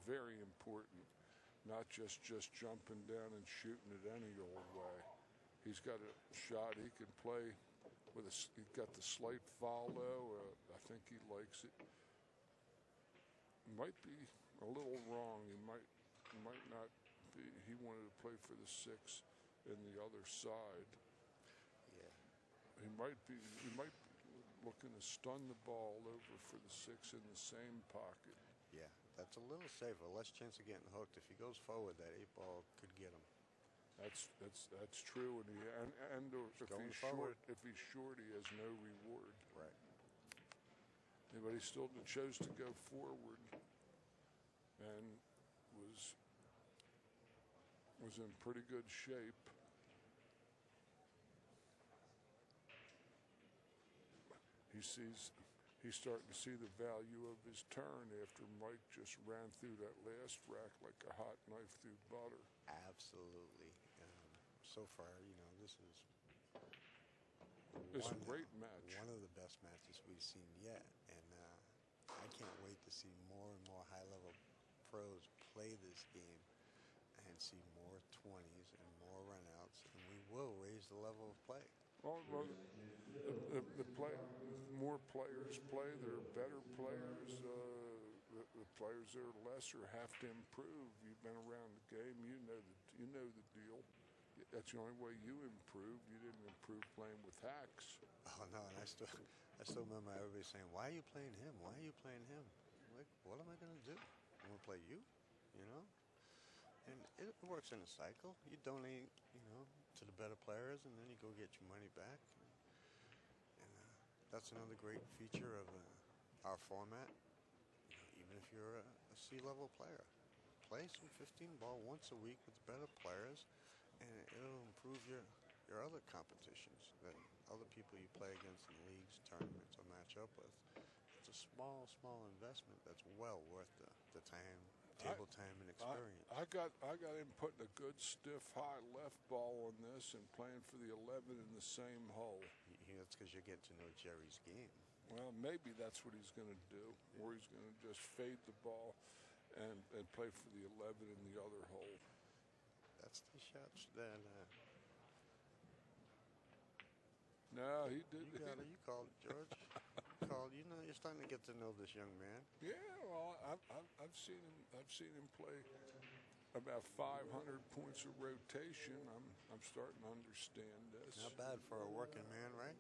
Very important. Not just jumping down and shooting it any old way. He's got a shot he can play with he's got the slight follow. I think he likes it. Might be a little wrong. He might not be. He wanted to play for the 6 in the other side. Yeah. He might be looking to stun the ball over for the 6 in the same pocket. Yeah, That's a little safer, less chance of getting hooked. If he goes forward, that 8 ball could get him. That's true, and if he's short, he has no reward. Right. But he still chose to go forward, and was in pretty good shape. He's starting to see the value of his turn after Mike just ran through that last rack like a hot knife through butter. Absolutely. So far, this is it's a great match. One of the best matches we've seen yet, and I can't wait to see more and more high-level pros play this game and see more 20s and more runouts, and we will raise the level of play. Well, more players play. They're better players. The players that are lesser have to improve. You've been around the game. You know the deal. That's the only way you improve. You didn't improve playing with hacks. Oh no, and I still remember everybody saying, "Why are you playing him? Why are you playing him?" I'm like, what am I going to do? I'm going to play you, And it works in a cycle. You donate, to the better players, and then you go get your money back. And that's another great feature of our format. Even if you're a C-level player, play some 15-ball once a week with better players, and it'll improve your other competitions that other people you play against in leagues, tournaments, or match up with. It's a small investment that's well worth the time, table time, and experience. I got him putting a good stiff high left ball on this and playing for the 11 in the same hole. That's because you're getting to know Jerry's game. Well, maybe that's what he's going to do, or he's going to just fade the ball and play for the 11 in the other hole. That's the shots that. No, he did. You called it, George. You're starting to get to know this young man. Yeah, well, I've seen him play about 500 points of rotation. I'm starting to understand this. Not bad for a working man, right?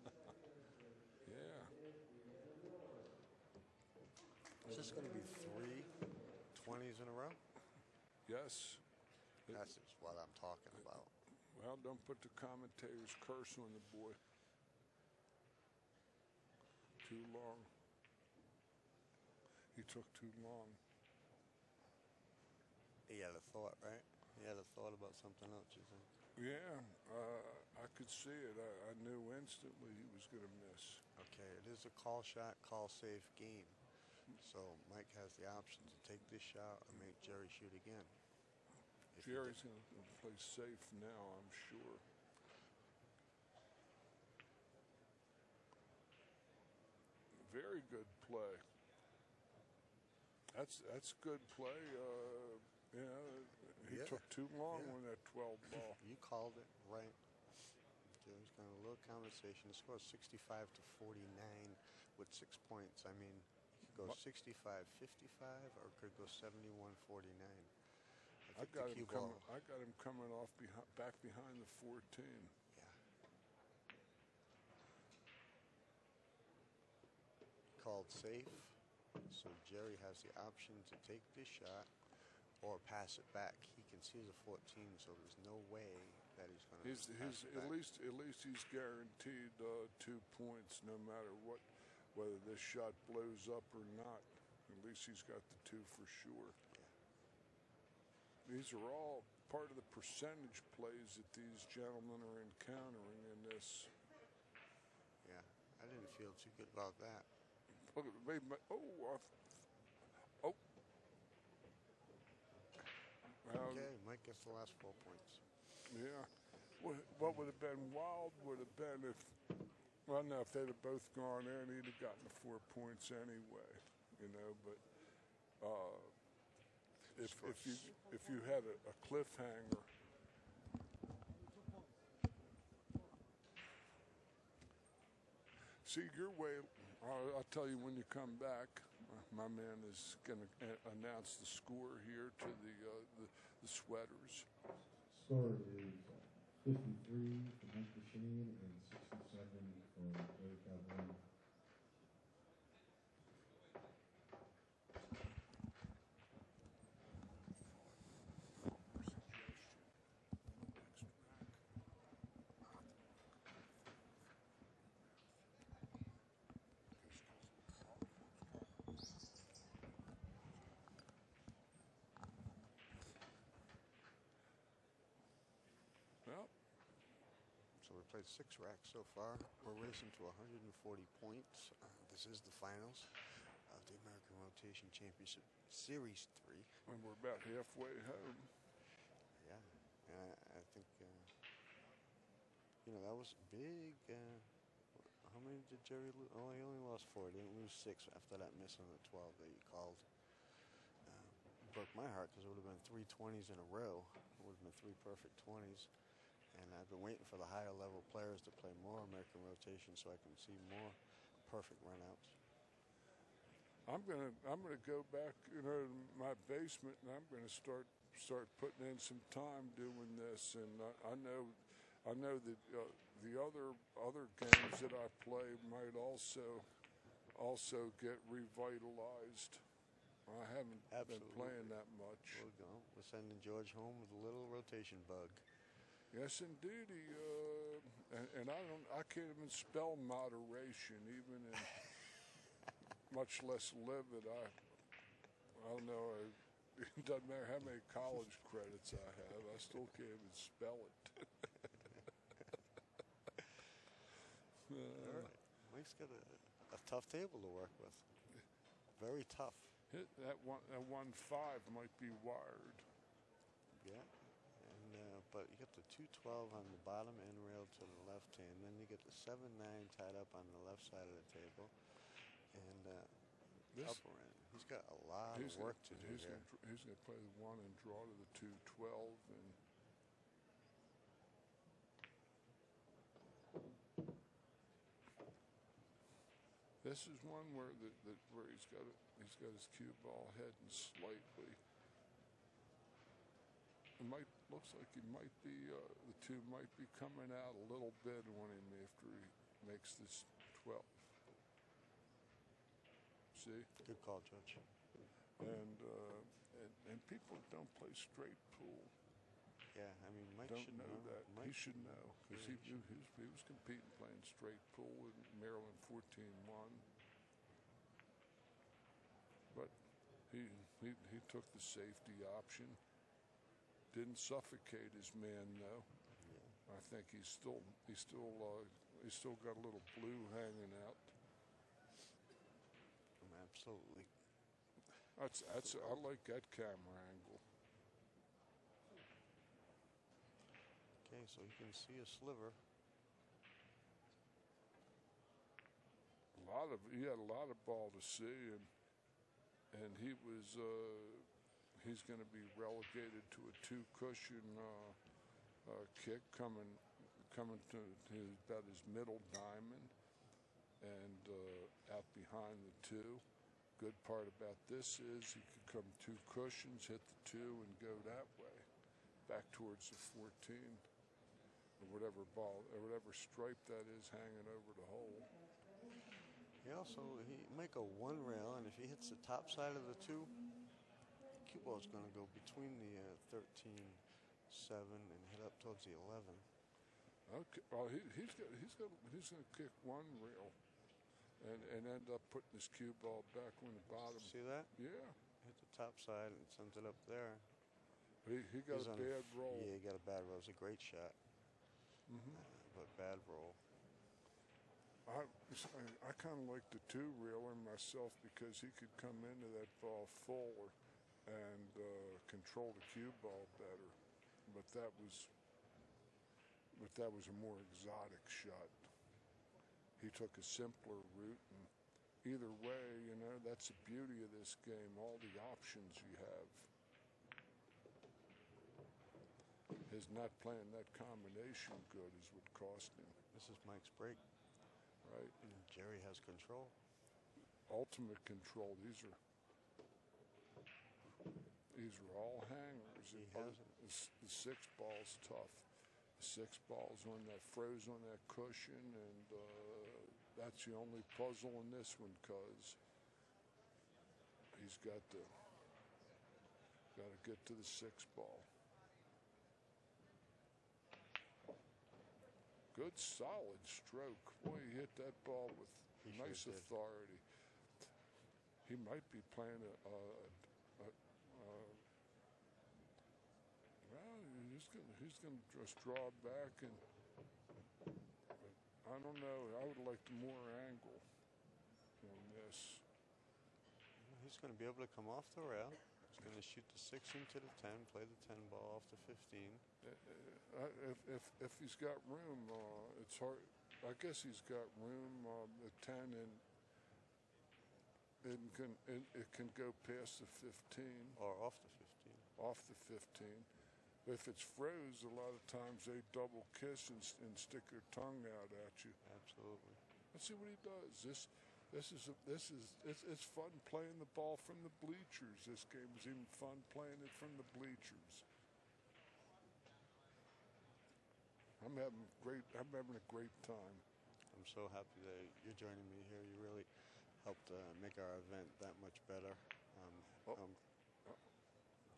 Yeah. Is this going to be 3 20s in a row? Yes. That's just what I'm talking about. Well, don't put the commentator's curse on the boy. Too long. He took too long. He had a thought, right? He had a thought about something else, you think? Yeah, I could see it. I knew instantly he was going to miss. Okay, it is a call shot, call safe game. So Mike has the option to take this shot or make Jerry shoot again. Jerry's going to play safe now, I'm sure. Very good play. That's good play. He took too long on that 12 ball. You called it right. Jerry's got a little conversation. The score is 65-49 with 6 points. I mean, it could go 65-55 or it could go 71-49. I got him coming off back behind the 14. Yeah. Called safe, so Jerry has the option to take this shot or pass it back. He can see the 14, so there's no way that he's going to pass it back. At least he's guaranteed 2 points, no matter whether this shot blows up or not. At least he's got the 2 for sure. These are all part of the percentage plays that these gentlemen are encountering in this. Yeah, I didn't feel too good about that. Look at me. Okay, Mike gets the last 4 points. Yeah. What would have been wild would have been if they'd have both gone in, he'd have gotten the 4 points anyway, but if you had a cliffhanger, see your way. I'll tell you when you come back. My man is going to announce the score here to the sweaters. Score is 53 for Mike Dechaine and 67 for Calderone. we played 6 racks so far. We're racing to 140 points. This is the finals of the American Rotation Championship Series 3. And we're about halfway home. Yeah, and I think, that was big. How many did Yerry lose? Oh, he only lost 4. He didn't lose 6 after that miss on the 12 that you called. Broke my heart because it would have been 3 20s in a row. It would have been 3 perfect 20s. And I've been waiting for the higher level players to play more American rotation so I can see more perfect runouts. I'm gonna go back, to my basement, and I'm gonna start putting in some time doing this. And I know that the other games that I play might also get revitalized. I haven't been playing that much. We're sending George home with a little rotation bug. Yes, indeed. And I can't even spell moderation, even in much less live it. I don't know. It doesn't matter how many college credits I have. I still can't even spell it. All right. Mike's got a tough table to work with. Very tough. That 1-5 might be wired. Yeah. But you got the 2-12 on the bottom end rail to the left hand. Then you get the 7-9 tied up on the left side of the table. And upper end. He's got a lot of work to do here. He's going to play the 1 and draw to the 2-12. And this is one where he's got his cue ball heading slightly. Looks like he might be the 2 might be coming out a little bit after he makes this 12. See? Good call, Judge. And people don't play straight pool. Yeah, I mean, Mike don't should know that. Mike he should know because he was competing playing straight pool with Maryland 14-1. But he took the safety option. Didn't suffocate his man though. Yeah. I think he's still got a little blue hanging out. Absolutely. I like that camera angle. Okay, so you can see a sliver. He had a lot of ball to see, and he was. He's going to be relegated to a 2 cushion kick coming to about his middle diamond and out behind the 2. Good part about this is he could come 2 cushions, hit the 2, and go that way, back towards the 14, or whatever ball or whatever stripe that is hanging over the hole. He make a 1 rail, and if he hits the top side of the 2. Cue ball is going to go between the 13-7 and hit up towards the 11. Okay. Well, he's going to kick 1 reel and end up putting his cue ball back on the bottom. See that? Yeah. Hit the top side and sends it up there. He got a bad roll. Yeah, he got a bad roll. It was a great shot, but bad roll. I kind of like the 2-reeler myself because he could come into that ball fuller and control the cue ball better, but that was a more exotic shot. He took a simpler route, and either way, that's the beauty of this game. All the options you have. His not playing that combination good is what cost him. This is Mike's break, right? And Yerry has control. Ultimate control. These are all hangers. The 6 ball's tough. The 6 ball's froze on that cushion, and that's the only puzzle in this one, cause he's got to get to the 6 ball. Good solid stroke. Boy, he hit that ball with nice authority. He might be playing he's going to just draw back and don't know. I would like the more angle on this. He's going to be able to come off the rail. He's going to shoot the 6 into the 10, play the 10 ball off the 15. If he's got room, it's hard. I guess he's got room. The 10 and it can go past the 15 Or off the 15. off the 15. If it's froze, a lot of times they double kiss and stick their tongue out at you. Absolutely. Let's see what he does. It's fun playing the ball from the bleachers. This game is even fun playing it from the bleachers. I'm having a great time. I'm so happy that you're joining me here. You really helped make our event that much better.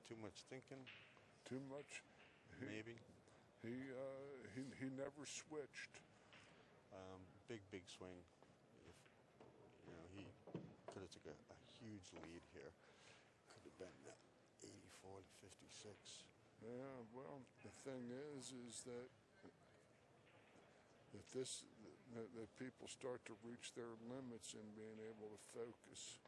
Too much thinking? Too much? Maybe. He never switched. Big swing. He could have took a huge lead here. Could have been 84 to 56. Yeah, well, the thing is that people start to reach their limits in being able to focus.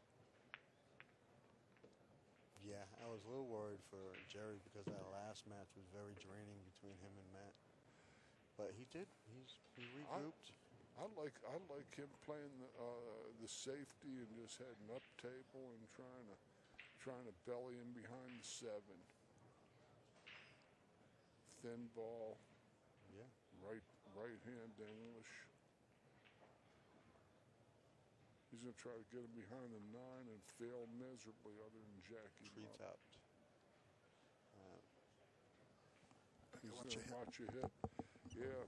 Yeah, I was a little worried for Yerry because that last match was very draining between him and Matt. But he did. He regrouped. I like him playing the safety and just heading up table and trying to belly in behind the 7. Thin ball. Yeah. Right hand English. He's going to try to get him behind the 9 and fail miserably other than Jackie. Pre-tapped. He's going to watch a hit. Yeah.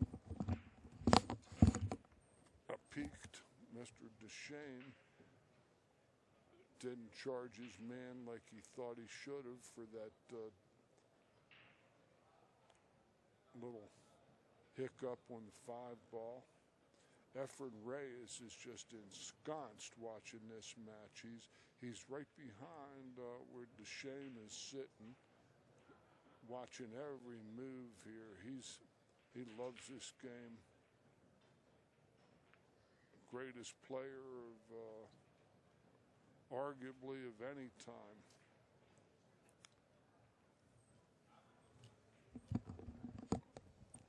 Peaked. Mr. Dechaine didn't charge his man like he thought he should have for that little hiccup on the 5 ball. Efren Reyes is just ensconced watching this match. He's right behind where Dechaine is sitting, watching every move here. He loves this game. Greatest player of arguably of any time.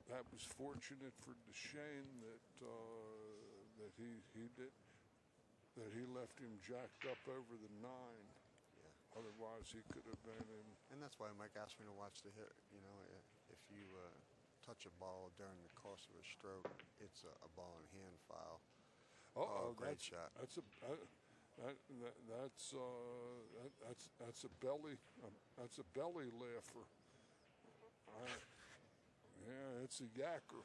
That was fortunate for Dechaine that he left him jacked up over the 9. Yeah. Otherwise, he could have been in. And that's why Mike asked me to watch the hit. If you touch a ball during the course of a stroke, it's a ball in hand foul. Great shot. That's a belly. That's a belly laugher. Yeah, it's a yacker.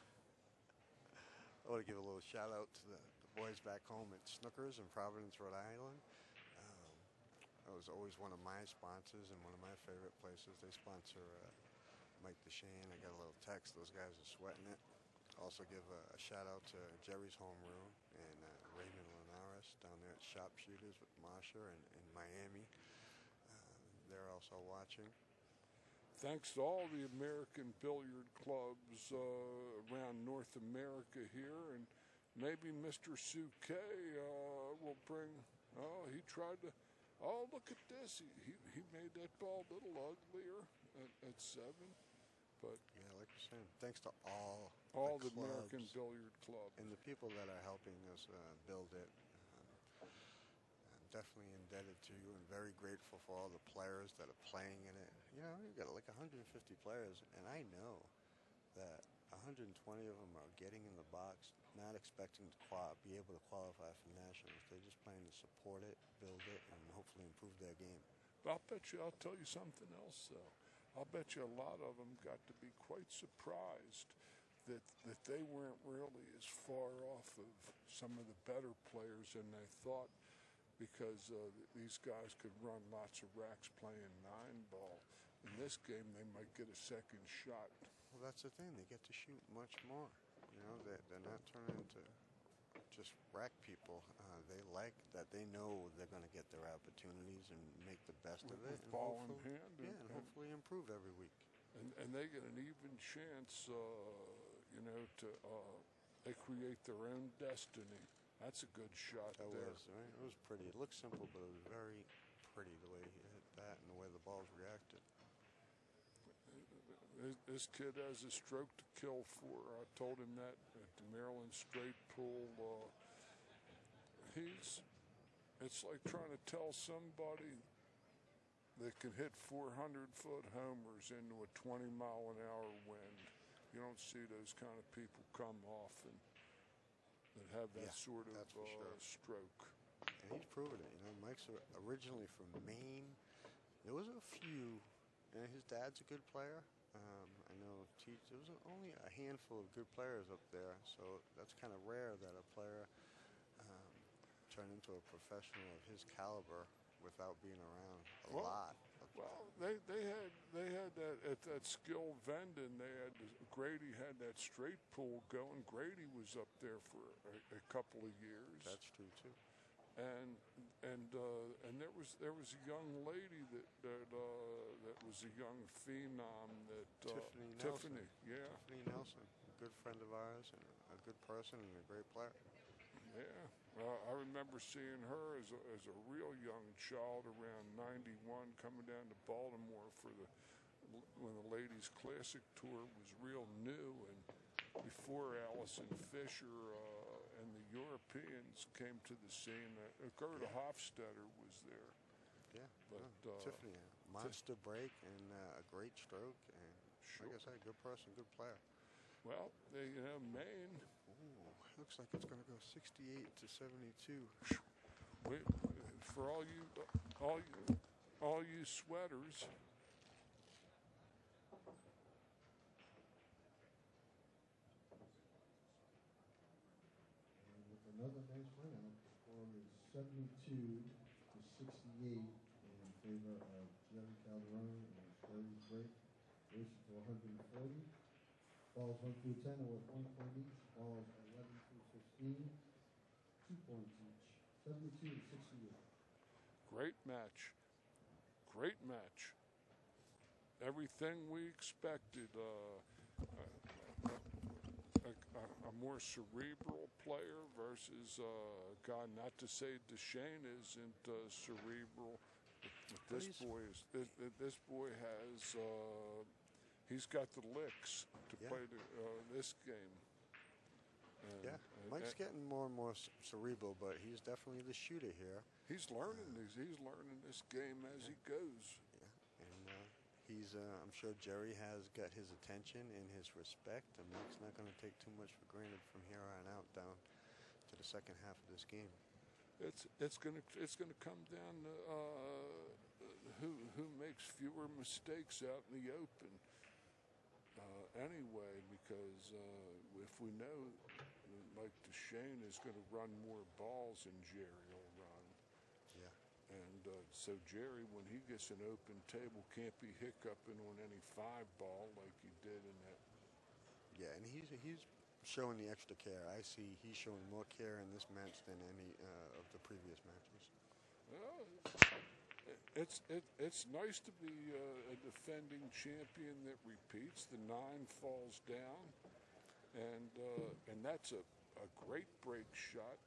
I want to give a little shout out to the boys back home at Snookers in Providence, Rhode Island. That was always one of my sponsors and one of my favorite places. They sponsor Mike Dechaine. I got a little text. Those guys are sweating it. Also give a shout out to Jerry's Homeroom and Raymond Linares down there at Sharpshooters with Marsha in Miami. They're also watching. Thanks to all the American billiard clubs around North America here, and maybe Mr. Souquet will bring. Oh, he tried to. Oh, look at this! He made that ball a little uglier at 7, but yeah, like you're saying, thanks to all the American billiard clubs and the people that are helping us build it. Definitely indebted to you and very grateful for all the players that are playing in it. You've got like 150 players, and I know that 120 of them are getting in the box, not expecting to be able to qualify for nationals. They're just playing to support it, build it, and hopefully improve their game. But I'll tell you something else, though. I'll bet you a lot of them got to be quite surprised that they weren't really as far off of some of the better players than they thought, because these guys could run lots of racks playing 9-ball. In this game, they might get a second shot. Well, that's the thing. They get to shoot much more. They're not turning into just rack people. They like that. They know they're going to get their opportunities and make the best of it. And ball in hand. And hopefully improve every week. And they get an even chance, they create their own destiny. That's a good shot That there. was right. It was pretty. It looked simple, but it was very pretty the way he hit that and the way the balls reacted. This kid has a stroke to kill for. I told him that at the Maryland Straight Pool. It's like trying to tell somebody that can hit 400-foot homers into a 20-mile-an-hour wind. You don't see those kind of people come often that have that sort of stroke. And he's proven it. Mike's originally from Maine. There was a few, and his dad's a good player. I know there was only a handful of good players up there, so that's kind of rare that a player turned into a professional of his caliber without being around a lot. Well, they had that at that skill vending. Grady had that straight pool going. Grady was up there for a couple of years. That's true too. And there was a young lady that was a young phenom that Tiffany Nelson, a good friend of ours and a good person and a great player. Yeah, I remember seeing her as a real young child around '91, coming down to Baltimore when the Ladies Classic Tour was real new, and before Allison Fisher and the Europeans came to the scene. Gerda Hofstetter was there. Yeah, but Tiffany, monster break and a great stroke, and like I said, good person, good player. Well, Maine. Ooh, looks like it's going to go 68 to 72. For all you sweaters. And with another nice run out, the score is 72 to 68 in favor of Yerry Calderone and Yerry's break. Racing to 140. Balls 1 through 10 are worth 1 point each. Balls 11 through 15, 2 points each. 72 to 68. Great match. Great match. Everything we expected. A more cerebral player versus a guy, not to say Dechaine isn't cerebral, but this boy has he's got the licks to play this game. Mike's getting more and more cerebral, but he's definitely the shooter here. He's learning this game as he goes. Yeah, and I'm sure Yerry has got his attention and his respect, and Mike's not going to take too much for granted from here on out down to the second half of this game. It's gonna come down to who makes fewer mistakes out in the open. Anyway, because if we know like Dechaine is going to run more balls than Yerry will run. Yeah. And so Yerry, when he gets an open table, can't be hiccuping on any 5-ball like he did in that. Yeah, and he's showing the extra care. I see he's showing more care in this match than any of the previous matches. Well, it's nice to be a defending champion that repeats. The 9 falls down, and that's a great break shot.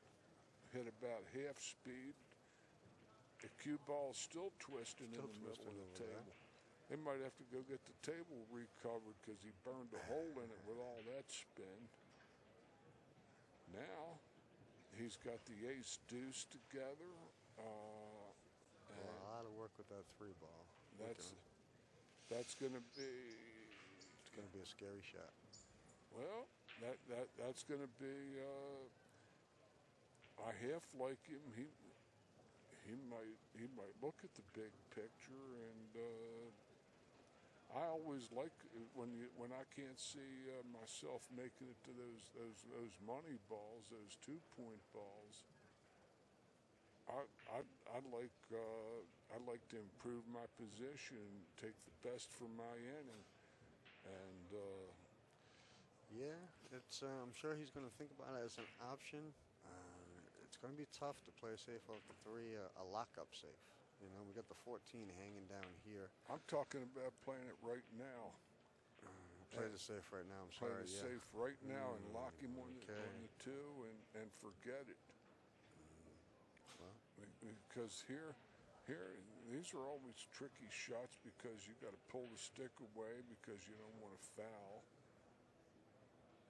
Hit about half speed. The cue ball's still twisting in the middle of the table. They might have to go get the table recovered because he burned a hole in it with all that spin. Now he's got the ace deuce together. A lot of work with that 3-ball. That's going to be. It's going to be a scary shot. Well, that's going to be. I half like him. He might look at the big picture, and I always like when I can't see myself making it to those money balls, those 2-point balls. I'd like to improve my position, take the best from my inning, and I'm sure he's going to think about it as an option. It's going to be tough to play safe off the 3, a lockup safe. We got the 14 hanging down here. I'm talking about playing it right now. Play the safe right now. I'm sorry. Play the safe right now and lock him on the two and forget it. Well, Because here, these are always tricky shots because you got to pull the stick away because you don't want to foul.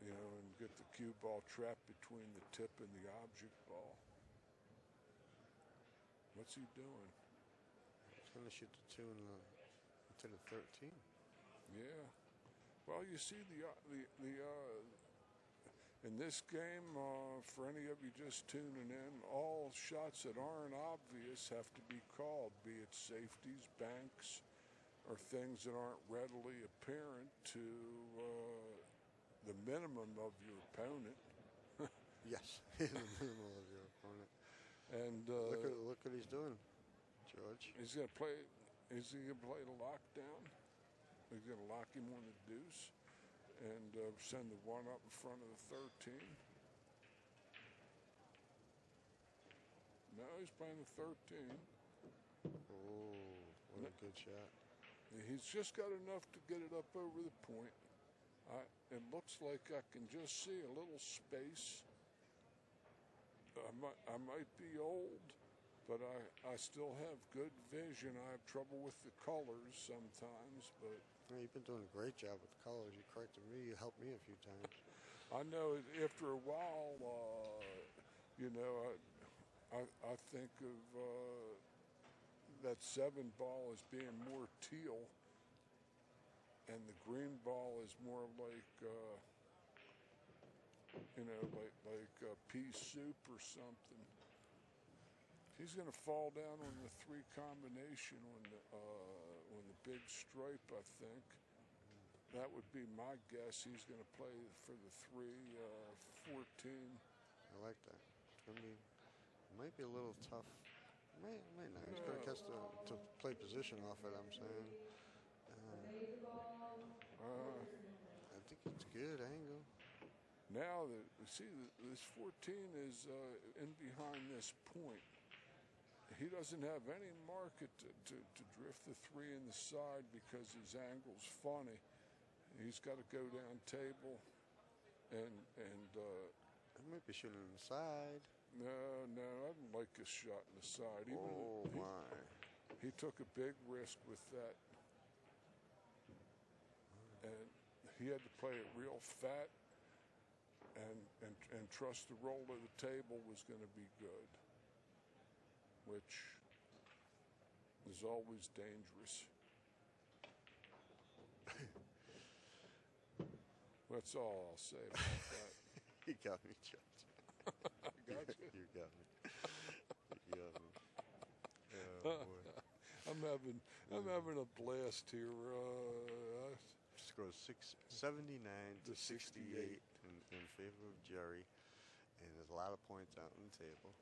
And get the cue ball trapped between the tip and the object ball. What's he doing? he's going to shoot the 2 into the 13. Yeah. Well, you see in this game, for any of you just tuning in, all shots that aren't obvious have to be called, be it safeties, banks, or things that aren't readily apparent to the minimum of your opponent. Yes, in the middle of your opponent. And Look what he's doing, George. he's gonna play. Is he gonna play the lockdown? He's gonna lock him on the deuce and send the 1 up in front of the 13. No, he's playing the 13. Oh, what a good shot. He's just got enough to get it up over the point. It looks like I can just see a little space. I might be old, but I still have good vision. I have trouble with the colors sometimes, but Well, you've been doing a great job with the colors. You corrected me. You helped me a few times. I know after a while, I think of that 7 ball as being more teal, and the green ball is more like pea soup or something. He's going to fall down on the 3 combination on the big stripe, I think. That would be my guess. He's going to play for the 3-14. I like that. It's gonna be. It might be a little tough. Might not. He's gonna catch to play position off it. I'm saying. I think it's good angle. Now, this 14 is in behind this point. He doesn't have any market to drift the 3 in the side because his angle's funny. He's got to go down table and I might be shooting on the side. no, I don't like his shot in the side. My. He took a big risk with that. And he had to play it real fat and trust the roll of the table was going to be good, which is always dangerous. That's all I'll say about that. You got me, George. I got you. You got me. You got me. Oh boy. I'm having a blast here. Score 79 to 68 in favor of Yerry, and there's a lot of points out on the table.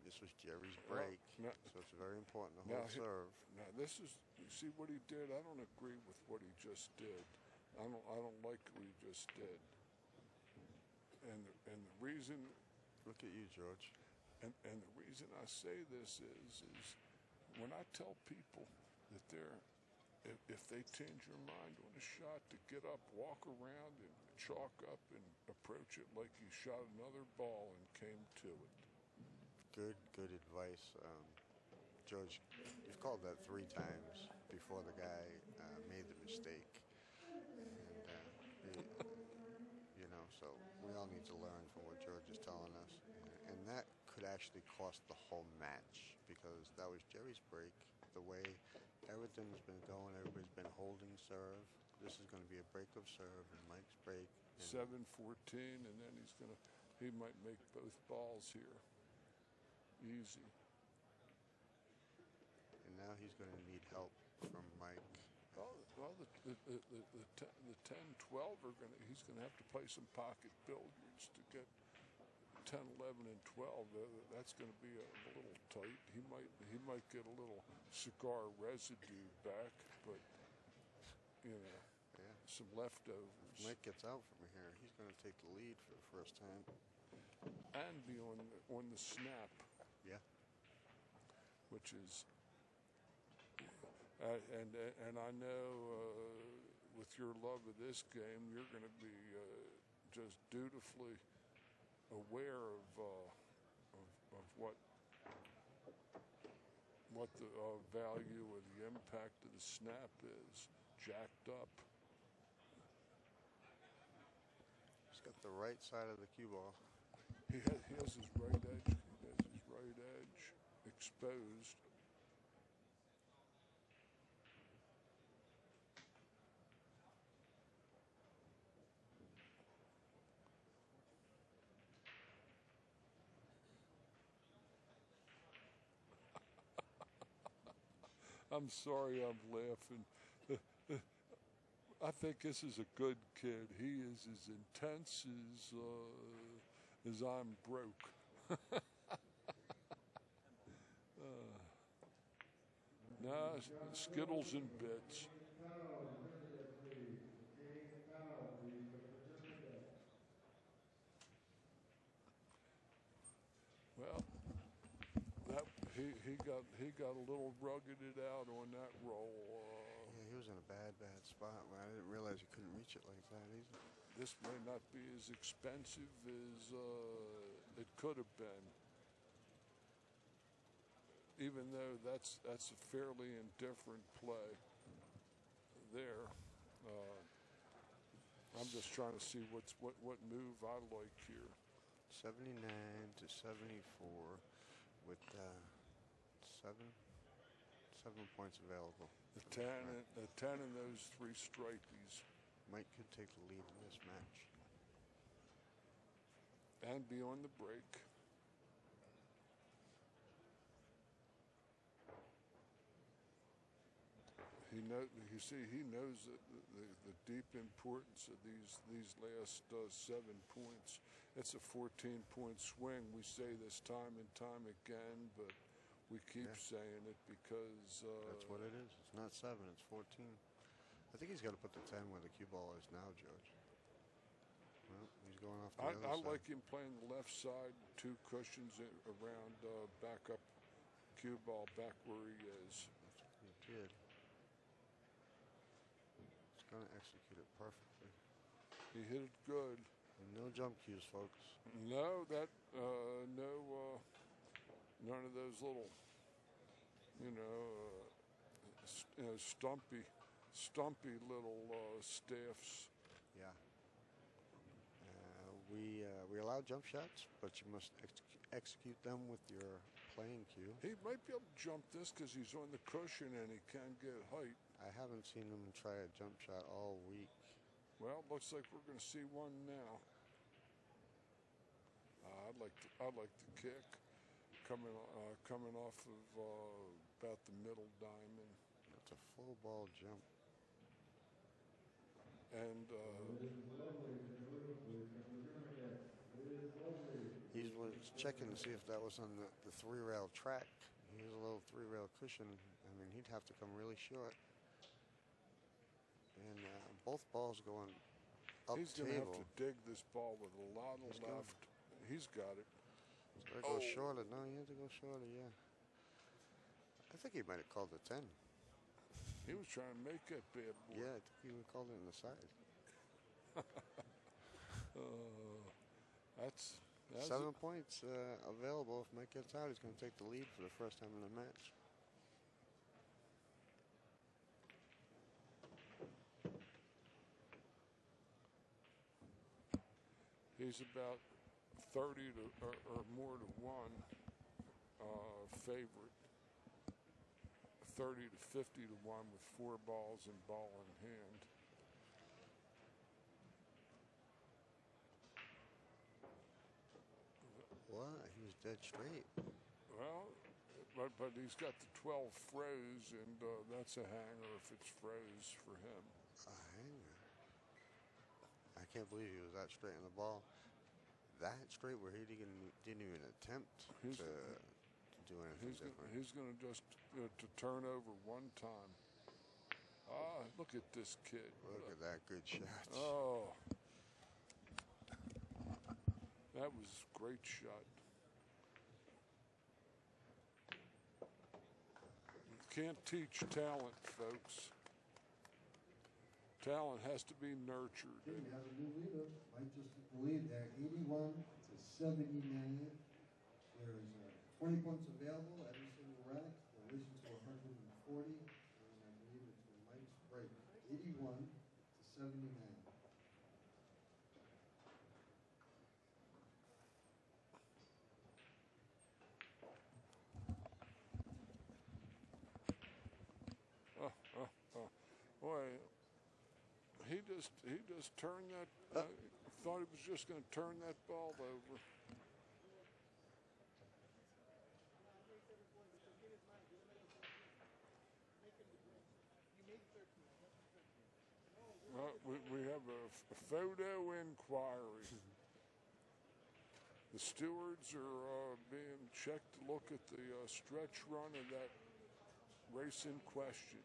This was Yerry's break, so it's very important to hold serve. Now this is, you see what he did? I don't agree with what he just did. I don't like what he just did. And the reason. Look at you, George. And the reason I say this is when I tell people that if they change your mind on a shot, to get up, walk around, and chalk up and approach it like you shot another ball and came to it. Good advice. George, you've called that 3 times before the guy made the mistake. And, so we all need to learn from what George is telling us. And that could actually cost the whole match because that was Yerry's break. The way everything's been going, everybody's been holding serve. This is going to be a break of serve and Mike's break. 7-14, and then he might make both balls here. Easy. And now he's going to need help from Mike. Well, the 10-12 he's going to have to play some pocket billiards to get 10, 11, and 12. That's going to be a little tight. He might get a little cigar residue back, but some leftovers. If Mike gets out from here, he's going to take the lead for the first time. And be on the snap. Yeah. Which is, and I know with your love of this game, you're going to be just dutifully aware of what the value or the impact of the snap is. Jacked up. He's got the right side of the cue ball. He has his right edge. He has his right edge exposed. I'm sorry I'm laughing. I think this is a good kid. He is as intense as I'm broke. Nah, Skittles and bits. Well, he got a little ruggeded out on that roll. Yeah, he was in a bad spot. But I didn't realize he couldn't reach it like that either. This may not be as expensive as it could have been. Even though that's a fairly indifferent play there. I'm just trying to see what move I like here. 79 to 74 with 7 points available. The 10 and those 3 strikies. Mike could take the lead in this match. And be on the break. He knows the deep importance of these last 7 points. It's a 14-point swing. We say this time and time again, but we keep saying it because that's what it is. It's not 7, it's 14. I think he's got to put the 10 where the cue ball is now, George. Well, he's going off the other I side. like him playing the left side, 2 cushions around back up cue ball back where he is. That's what he did. He's going to execute it perfectly. He hit it good. No jump cues, folks. No, none of those little, stumpy little staffs. Yeah. We allow jump shots, but you must execute them with your playing cue. He might be able to jump this because he's on the cushion and he can get height. I haven't seen him try a jump shot all week. Well, looks like we're going to see one now. I'd like the kick coming off of about the middle diamond. That's a full ball jump. And he was checking to see if that was on the 3-rail track. He has a little 3-rail cushion. I mean, he'd have to come really short. And both balls going up he's going to have to dig this ball with a lot of left. He's got it. He's got to go shorter. No, he had to go shorter, yeah. I think he might have called the 10. He was trying to make that bad boy. Yeah, I think he would have called it on the side. That's 7 points available. If Mike gets out, he's going to take the lead for the first time in the match. He's about 30 or more to 1 favorite. 30 to 50 to 1 with 4 balls and ball in hand. What? He was dead straight. Well, but he's got the 12 froze, and that's a hanger if it's froze for him. A hanger? I can't believe he was that straight on the ball. That straight where he didn't even attempt to do anything different. He's going to just to turn over one time. Look at this kid. Look at that good shot. Oh. That was a great shot. You can't teach talent, folks. Talent has to be nurtured. He has a new leader. Mike just lead there, 81 to 79. There's 20 points available, every single rack. They're racing to 140, and I believe it's Mike's break. 81 to 79. Boy, he just turned that. Thought he was just going to turn that ball over. We have a photo inquiry. The stewards are being checked to look at the stretch run of that race in question.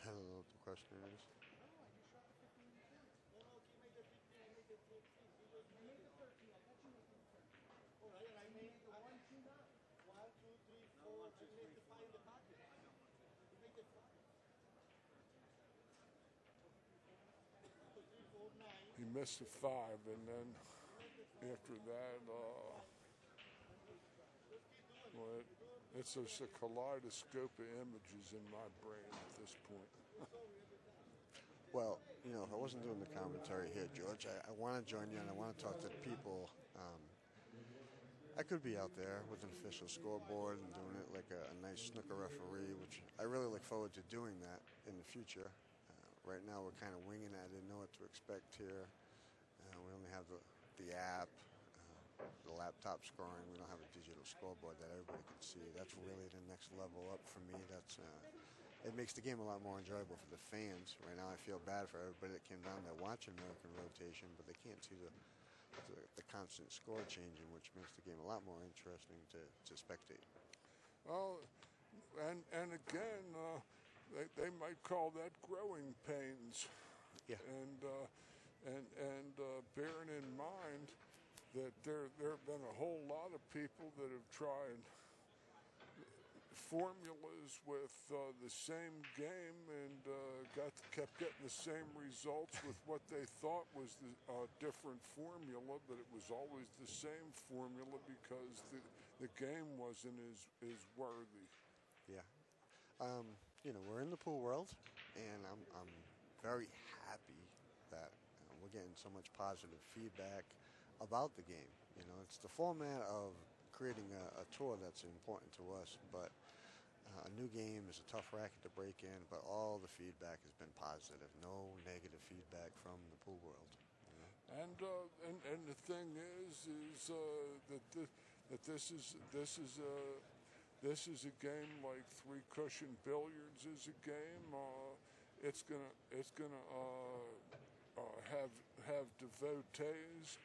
I don't know what the question is. He missed a 5, and then after that, well, it's just a kaleidoscope of images in my brain at this point. Well, if I wasn't doing the commentary here, George, I want to join you and I want to talk to the people. I could be out there with an official scoreboard and doing it like a nice snooker referee, which I really look forward to doing that in the future. Right now we're kind of winging it. I didn't know what to expect here. We only have the app, the laptop scoring. We don't have a digital scoreboard that everybody can see. That's really the next level up for me. It makes the game a lot more enjoyable for the fans. Right now I feel bad for everybody that came down there watching American Rotation, but they can't see the constant score changing, which makes the game a lot more interesting to spectate. Well, and again, they might call that growing pains. Yeah. And bearing in mind that there have been a whole lot of people that have tried formulas with the same game and kept getting the same results with what they thought was the different formula, but it was always the same formula because the game wasn't as worthy. Yeah. We're in the pool world, and I'm very happy that we're getting so much positive feedback about the game. It's the format of creating a tour that's important to us, but a new game is a tough racket to break in, but all the feedback has been positive. No negative feedback from the pool world. And the thing is that this is a game like three cushion billiards is a game. It's gonna have devotees.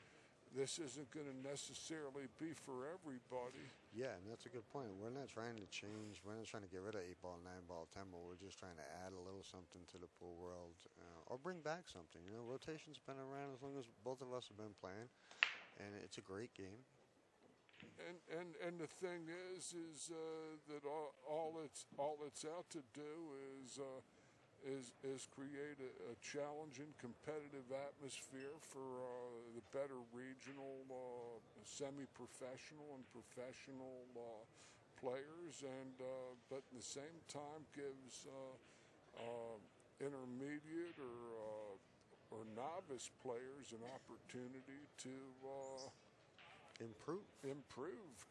This isn't going to necessarily be for everybody. Yeah, and that's a good point. We're not trying to change. We're not trying to get rid of 8-ball, 9-ball, 10-ball. We're just trying to add a little something to the pool world or bring back something. Rotation's been around as long as both of us have been playing, and it's a great game. And the thing is that all it's out to do is create a challenging, competitive atmosphere for the better regional, semi-professional, and professional players, and but at the same time gives intermediate or novice players an opportunity to improve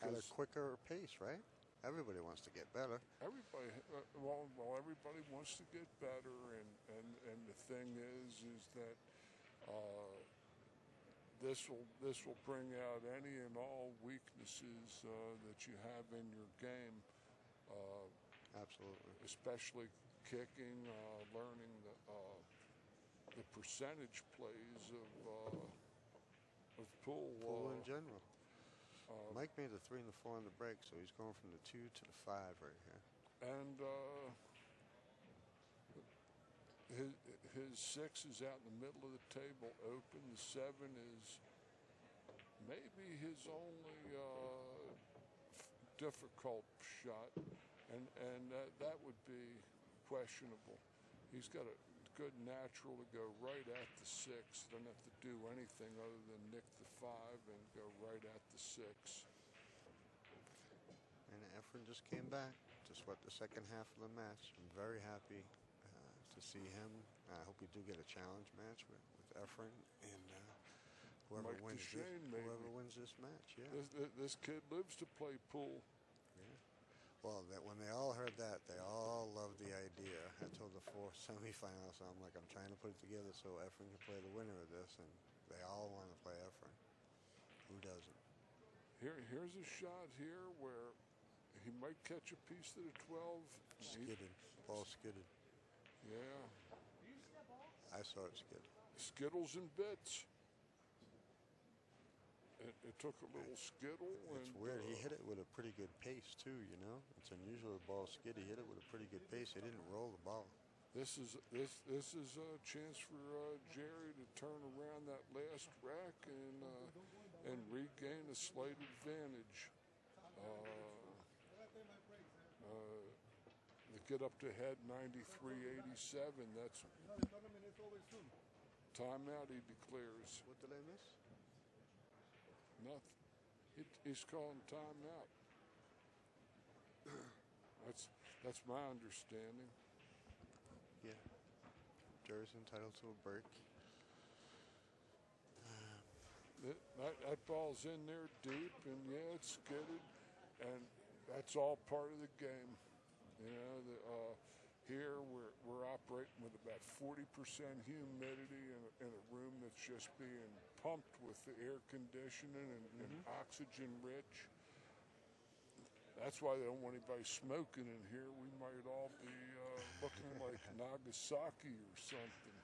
at a quicker pace, right? Everybody wants to get better. Everybody, everybody wants to get better, and the thing is that this will bring out any and all weaknesses that you have in your game. Absolutely, especially kicking, learning the percentage plays of pool in general. Mike made the 3 and the 4 on the break, so he's going from the 2 to the 5 right here. And his 6 is out in the middle of the table, open. The 7 is maybe his only difficult shot, and that would be questionable. He's got a good natural to go right at the 6. Doesn't have to do anything other than nick the 5 and go right at the 6. And Efren just came back to sweat the second half of the match. I'm very happy to see him. I hope we do get a challenge match with Efren and whoever Dechaine, wins this match. Yeah. This kid lives to play pool. Yeah. Well, when they all heard that, they all loved the idea. I told the 4 semifinals, I'm like, I'm trying to put it together so Efren can play the winner of this, and they all want to play Efren. Who doesn't? Here's a shot here where he might catch a piece to the 12. Skidded. Ball skidded. Yeah. I saw it skid. Skittles and bits. It took a little skittle. It's weird. He hit it with a pretty good pace too. You know, it's unusual. The ball skid. He hit it with a pretty good pace. He didn't roll the ball. This is a chance for Yerry to turn around that last rack and regain a slight advantage. They get up to head 93-87. That's timeout. He declares. What did I miss? Nothing. He's calling timeout. That's my understanding. Yeah. Jerry's entitled to a break. That ball's in there deep, and yeah, it's skidded, and that's all part of the game. You know, here we're operating with about 40% humidity in a room that's just being pumped with the air conditioning and oxygen rich. That's why they don't want anybody smoking in here. We might all be looking like Nagasaki or something.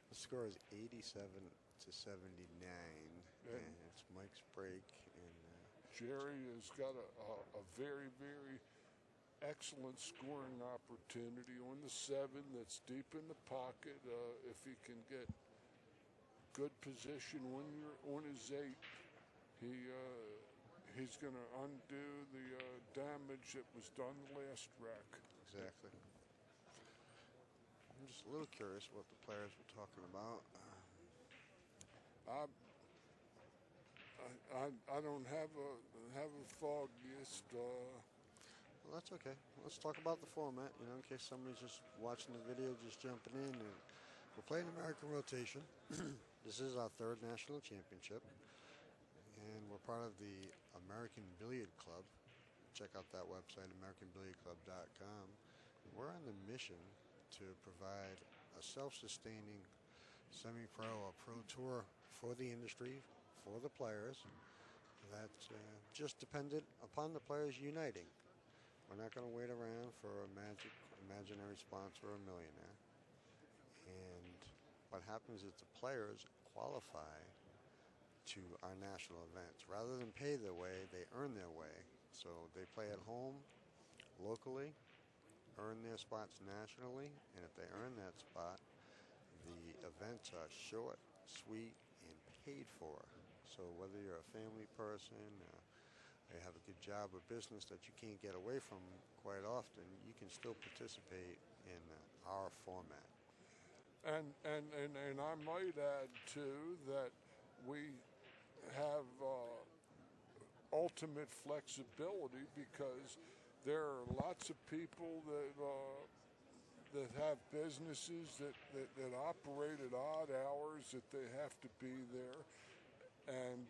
The score is 87-79, and it's Mike's break. And Yerry has got a very, very excellent scoring opportunity on the 7 that's deep in the pocket. If he can get good position when you're on his 8, he's going to undo the damage that was done the last rack. Exactly. I'm just a little curious what the players were talking about. I don't have a foggiest. Well, that's okay. Let's talk about the format, you know, in case somebody's just watching the video, just jumping in. And we're playing American rotation. This is our 3rd national championship, and we're part of the American Billiard Club. Check out that website, AmericanBilliardClub.com. We're on the mission to provide a self-sustaining semi-pro or pro tour for the industry, for the players, that's just dependent upon the players uniting. We're not going to wait around for a imaginary sponsor or a millionaire. And what happens is the players qualify to our national events. Rather than pay their way, they earn their way. So they play at home, locally, earn their spots nationally, and if they earn that spot, the events are short, sweet, and paid for. So whether you're a family person, you have a good job or business that you can't get away from quite often, you can still participate in our format. And I might add too that we have ultimate flexibility because there are lots of people that have businesses that operate at odd hours, that they have to be there. And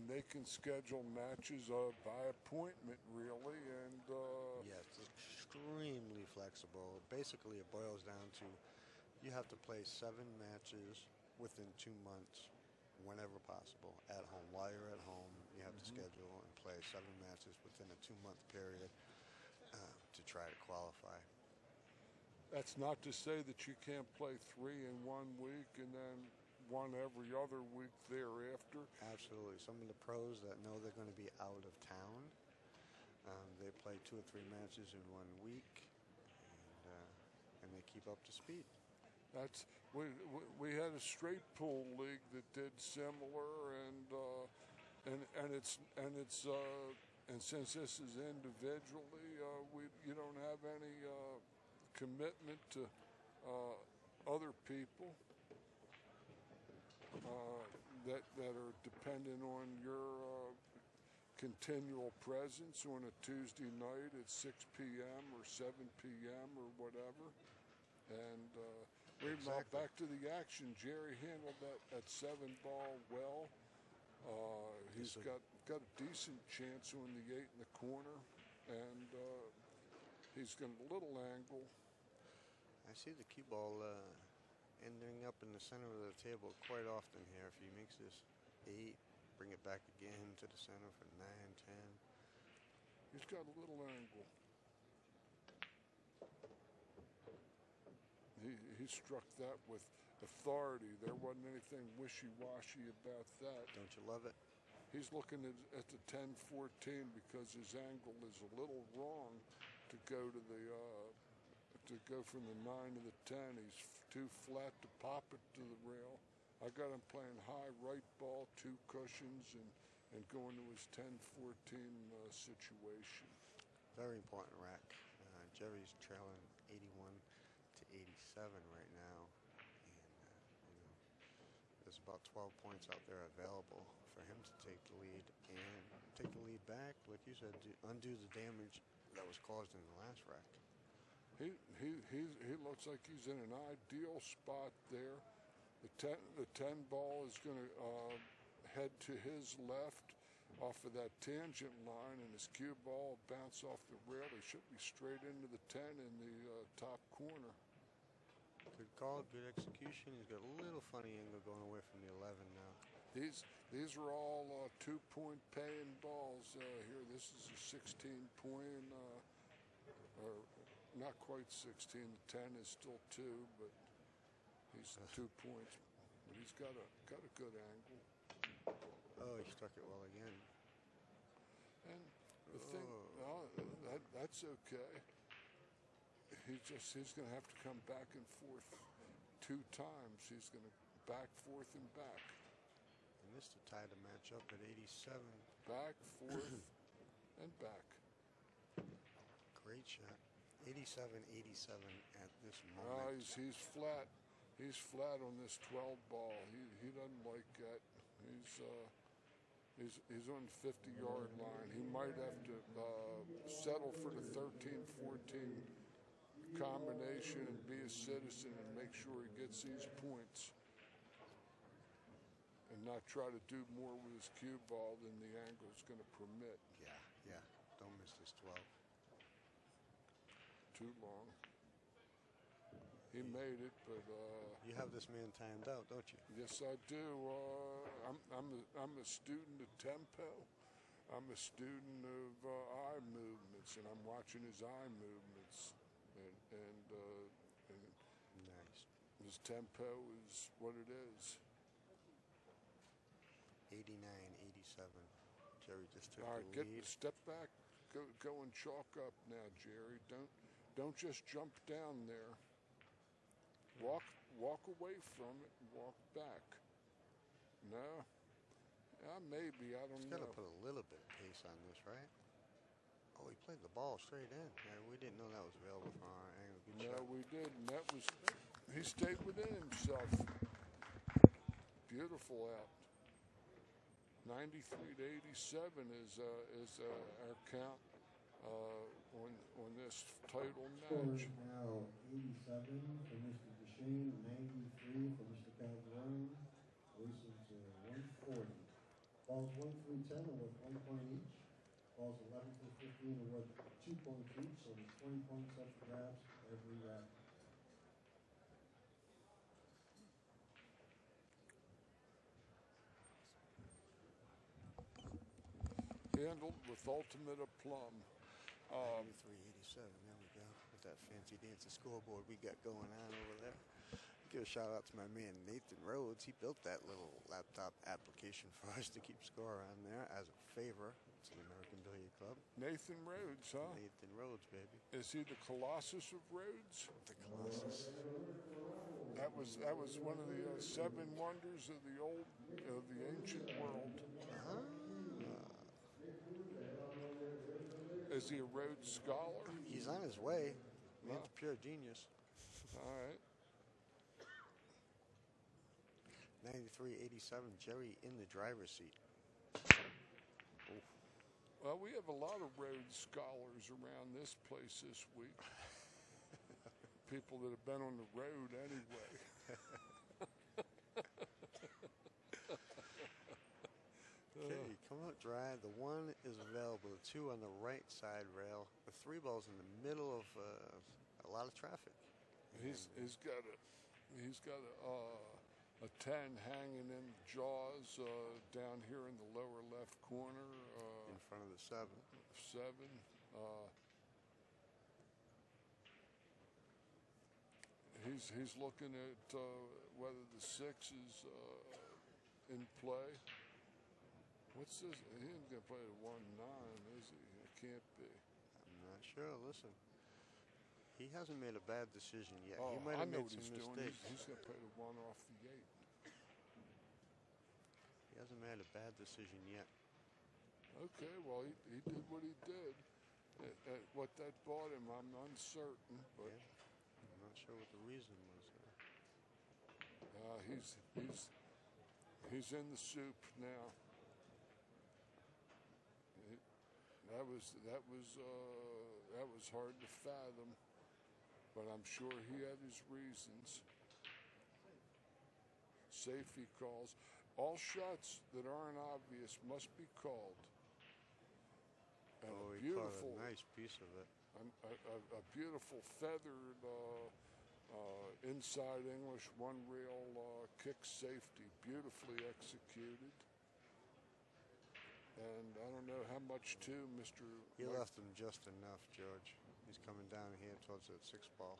they can schedule matches by appointment, really. And yes, extremely flexible. Basically, it boils down to you have to play 7 matches within 2 months, whenever possible, at home. While you're at home, you have to schedule and play 7 matches within a 2-month period to try to qualify. That's not to say that you can't play 3 in 1 week and then 1 every other week thereafter. Absolutely. Some of the pros that know they're going to be out of town, they play 2 or 3 matches in 1 week, and they keep up to speed. We had a straight pool league that did similar, and since this is individually, you don't have any commitment to other people that are dependent on your continual presence on a Tuesday night at 6 p.m. or 7 p.m. or whatever. And Exactly. back to the action. Yerry handled that 7-ball well. He's got a decent chance on the 8 in the corner, and he's got a little angle. I see the cue ball ending up in the center of the table quite often here. If he makes this 8, bring it back again to the center for 9, 10. He's got a little angle. He struck that with authority. There wasn't anything wishy-washy about that. Don't you love it? He's looking at the 10-14 because his angle is a little wrong to go to the to go from the 9 to the 10. He's too flat to pop it to the rail. I got him playing high right ball, 2 cushions, and going to his 10-14 situation. Very important rack. Yerry's trailing 81 to 87 right now, and there's about 12 points out there available for him to take the lead and take the lead back, like you said, undo the damage that was caused in the last rack. He looks like he's in an ideal spot there. The 10 ball is going to head to his left off of that tangent line, and his cue ball bounce off the rail. He should be straight into the 10 in the top corner. Good call, good execution. He's got a little funny angle going away from the 11 now. These are all 2-point paying balls here. This is a 16-point, or not quite 16. The 10 is still 2, but he's 2 points. But he's got a good angle. Oh, he struck it well again. And the thing, that's okay. He's going to have to come back and forth 2 times. He's going to back, forth, and back. And this to tie the match up at 87. Back, forth, and back. Great shot. 87-87 at this moment. He's flat. He's flat on this 12 ball. He doesn't like that. He's on the 50-yard line. He might have to settle for the 13-14 combination and be a citizen and make sure he gets these points, and not try to do more with his cue ball than the angle is going to permit. Yeah. Don't miss this 12. Too long. He made it, but you have this man timed out, don't you? yes, I do. I'm a student of tempo. I'm a student of eye movements, and I'm watching his eye movements, and Nice. his tempo is what it is. 89-87. Yerry just took All right, the lead. step back, go and chalk up now, Yerry. Don't just jump down there. Walk away from it and walk back. No, maybe, I don't He's know. got to put a little bit of pace on this, right? Oh, he played the ball straight in. Yeah, we didn't know that was available from our angle. Good No, shot. we didn't. He stayed within himself. Beautiful out. 93-87 is our count on this title Score match. is now 87 for Mr. Dechaine, 93 for Mr. Calderone. Racing to 140. Balls 1 through 10 are worth 1 point each. Balls 11 through 15 are worth 2 points each, so there's 20 points up for grabs every rack. Handled with ultimate aplomb. 93-87. There we go. With that fancy dancy scoreboard we got going on over there. Give a shout out to my man Nathan Rhodes. He built that little laptop application for us to keep score on there as a favor to the American Billiard Club. Nathan Rhodes, huh? Nathan Rhodes, baby. Is he the Colossus of Rhodes? The Colossus. That was one of the 7 wonders of the ancient world. Is he a Rhodes Scholar? He's on his way. Man's pure genius. All right. 93-87, Jerry in the driver's seat. Well, we have a lot of Rhodes scholars around this place this week. People that have been on the road anyway. Okay, come out dry. The 1 is available. The 2 on the right side rail. The 3 ball's in the middle of a lot of traffic. He's got a 10 hanging in jaws down here in the lower left corner. In front of the 7. 7. He's looking at whether the 6 is in play. What's this? He ain't gonna play the 1-9, is he? It can't be. I'm not sure. Listen, he hasn't made a bad decision yet. Oh, He might I have know made what some he's doing. mistakes. He's gonna play the 1 off the 8. He hasn't made a bad decision yet. Okay, well, he did what he did. What that bought him, I'm uncertain, but Yeah. I'm not sure what the reason was. he's in the soup now. That was hard to fathom, but I'm sure he had his reasons. Safety calls. All shots that aren't obvious must be called. And Oh, a he caught beautiful, a nice piece of it. a beautiful feathered inside English 1 rail kick safety, beautifully executed. And I don't know how much too, Mr. He left him just enough, George. He's coming down here towards that 6 ball.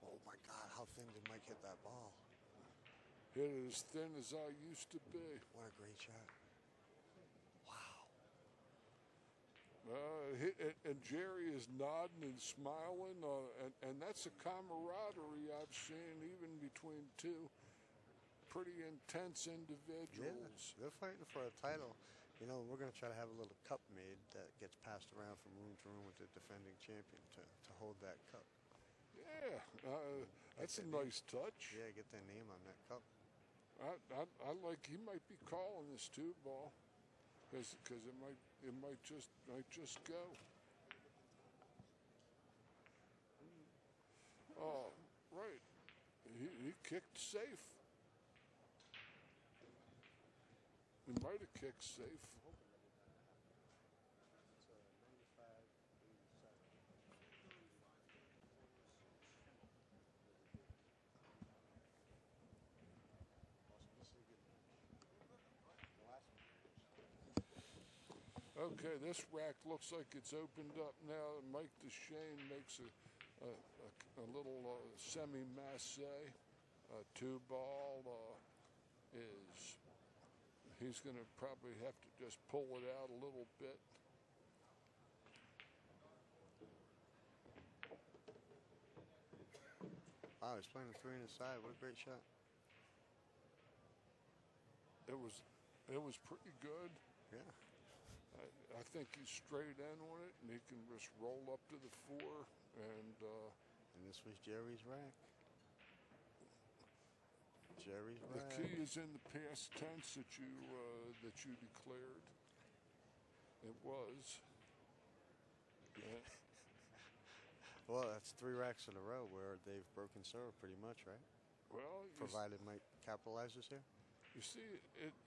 Oh my God, how thin did Mike hit that ball? Hit it as thin as I used to be. What a great shot. Wow. And Jerry is nodding and smiling, and that's a camaraderie I've seen even between 2 pretty intense individuals. Yeah, they're fighting for a title. You know, we're going to try to have a little cup made that gets passed around from room to room with the defending champion to hold that cup. Yeah, that's a nice touch. Yeah, get their name on that cup. I like. He might be calling this 2 ball, because it might just go. Oh, right. He kicked safe. He might have kicked safe. Okay, this rack looks like it's opened up now. Mike Dechaine makes a little semi-masse. 2 ball is... He's going to probably have to just pull it out a little bit. Wow, he's playing a 3 on the side. What a great shot. It was pretty good. Yeah. I think he's straight in on it, and he can just roll up to the 4. And this was Jerry's rack. Jerry's the rack. key is in the past tense that you declared. It was. Well, that's 3 racks in a row where they've broken serve pretty much, right? Well, provided Mike capitalizes here. You see,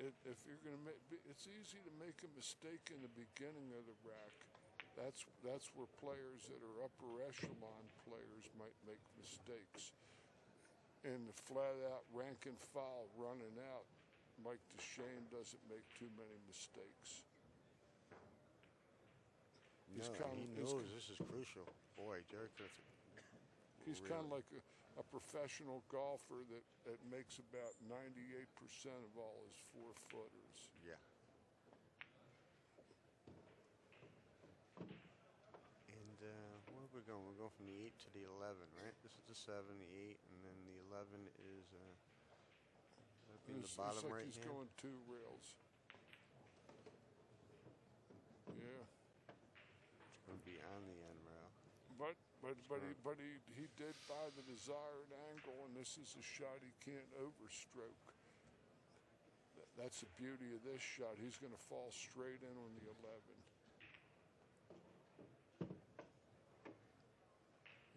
if you're going to make, it's easy to make a mistake in the beginning of the rack. That's where players that are upper echelon players might make mistakes. In the flat-out rank and file running out, Mike Dechaine doesn't make too many mistakes. He knows this is crucial. Boy, Jerry Griffin. He's really. kind of like a professional golfer that makes about 98% of all his 4-footers. Yeah. And where are we going? We're going from the 8 to the 11, right? This is the 7, the 8, and then the 11 is in the bottom it's like right he's hand. going 2 rails. Yeah. It's going to be on the end rail. But he did buy the desired angle, and this is a shot he can't overstroke. That's the beauty of this shot. He's going to fall straight in on the 11.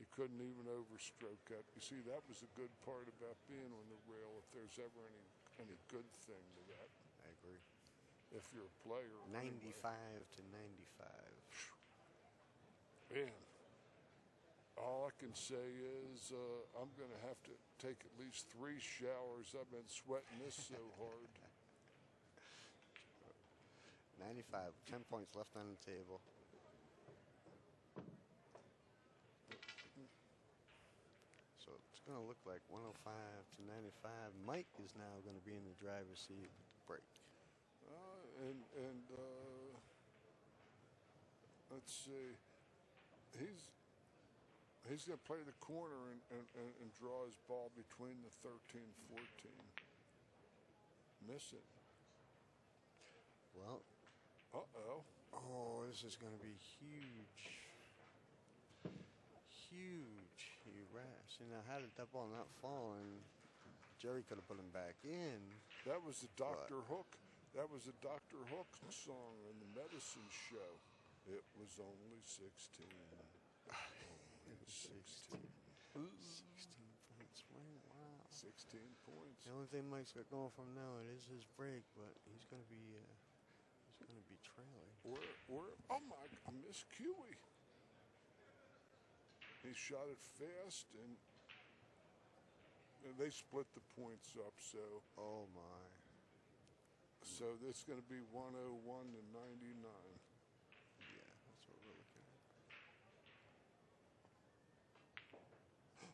He couldn't even overstroke that. You see, that was the good part about being on the rail. If there's ever any good thing to that, I agree. if you're a player. 95 to 95. Man, all I can say is I'm going to have to take at least 3 showers. I've been sweating this so hard. 95, 10 points left on the table. So it's going to look like 105 to 95. Mike is now going to be in the driver's seat break. Let's see. He's going to play the corner and draw his ball between the 13 and 14. Miss it. Well. Uh-oh. Oh, this is going to be huge. Huge. See, now how did that ball not fall? And Yerry could have put him back in. That was the Dr. Hook. That was a Dr. Hook song in the medicine show. It was only 16. Only 16. 16 points. Wow. 16 points. The only thing Mike's got going from now, it is his break, but he's going to be trailing. Oh my! I missed Huey. He shot it fast, and they split the points up. So. Oh my. So it's going to be 101 to 99. Yeah, that's what we're looking at.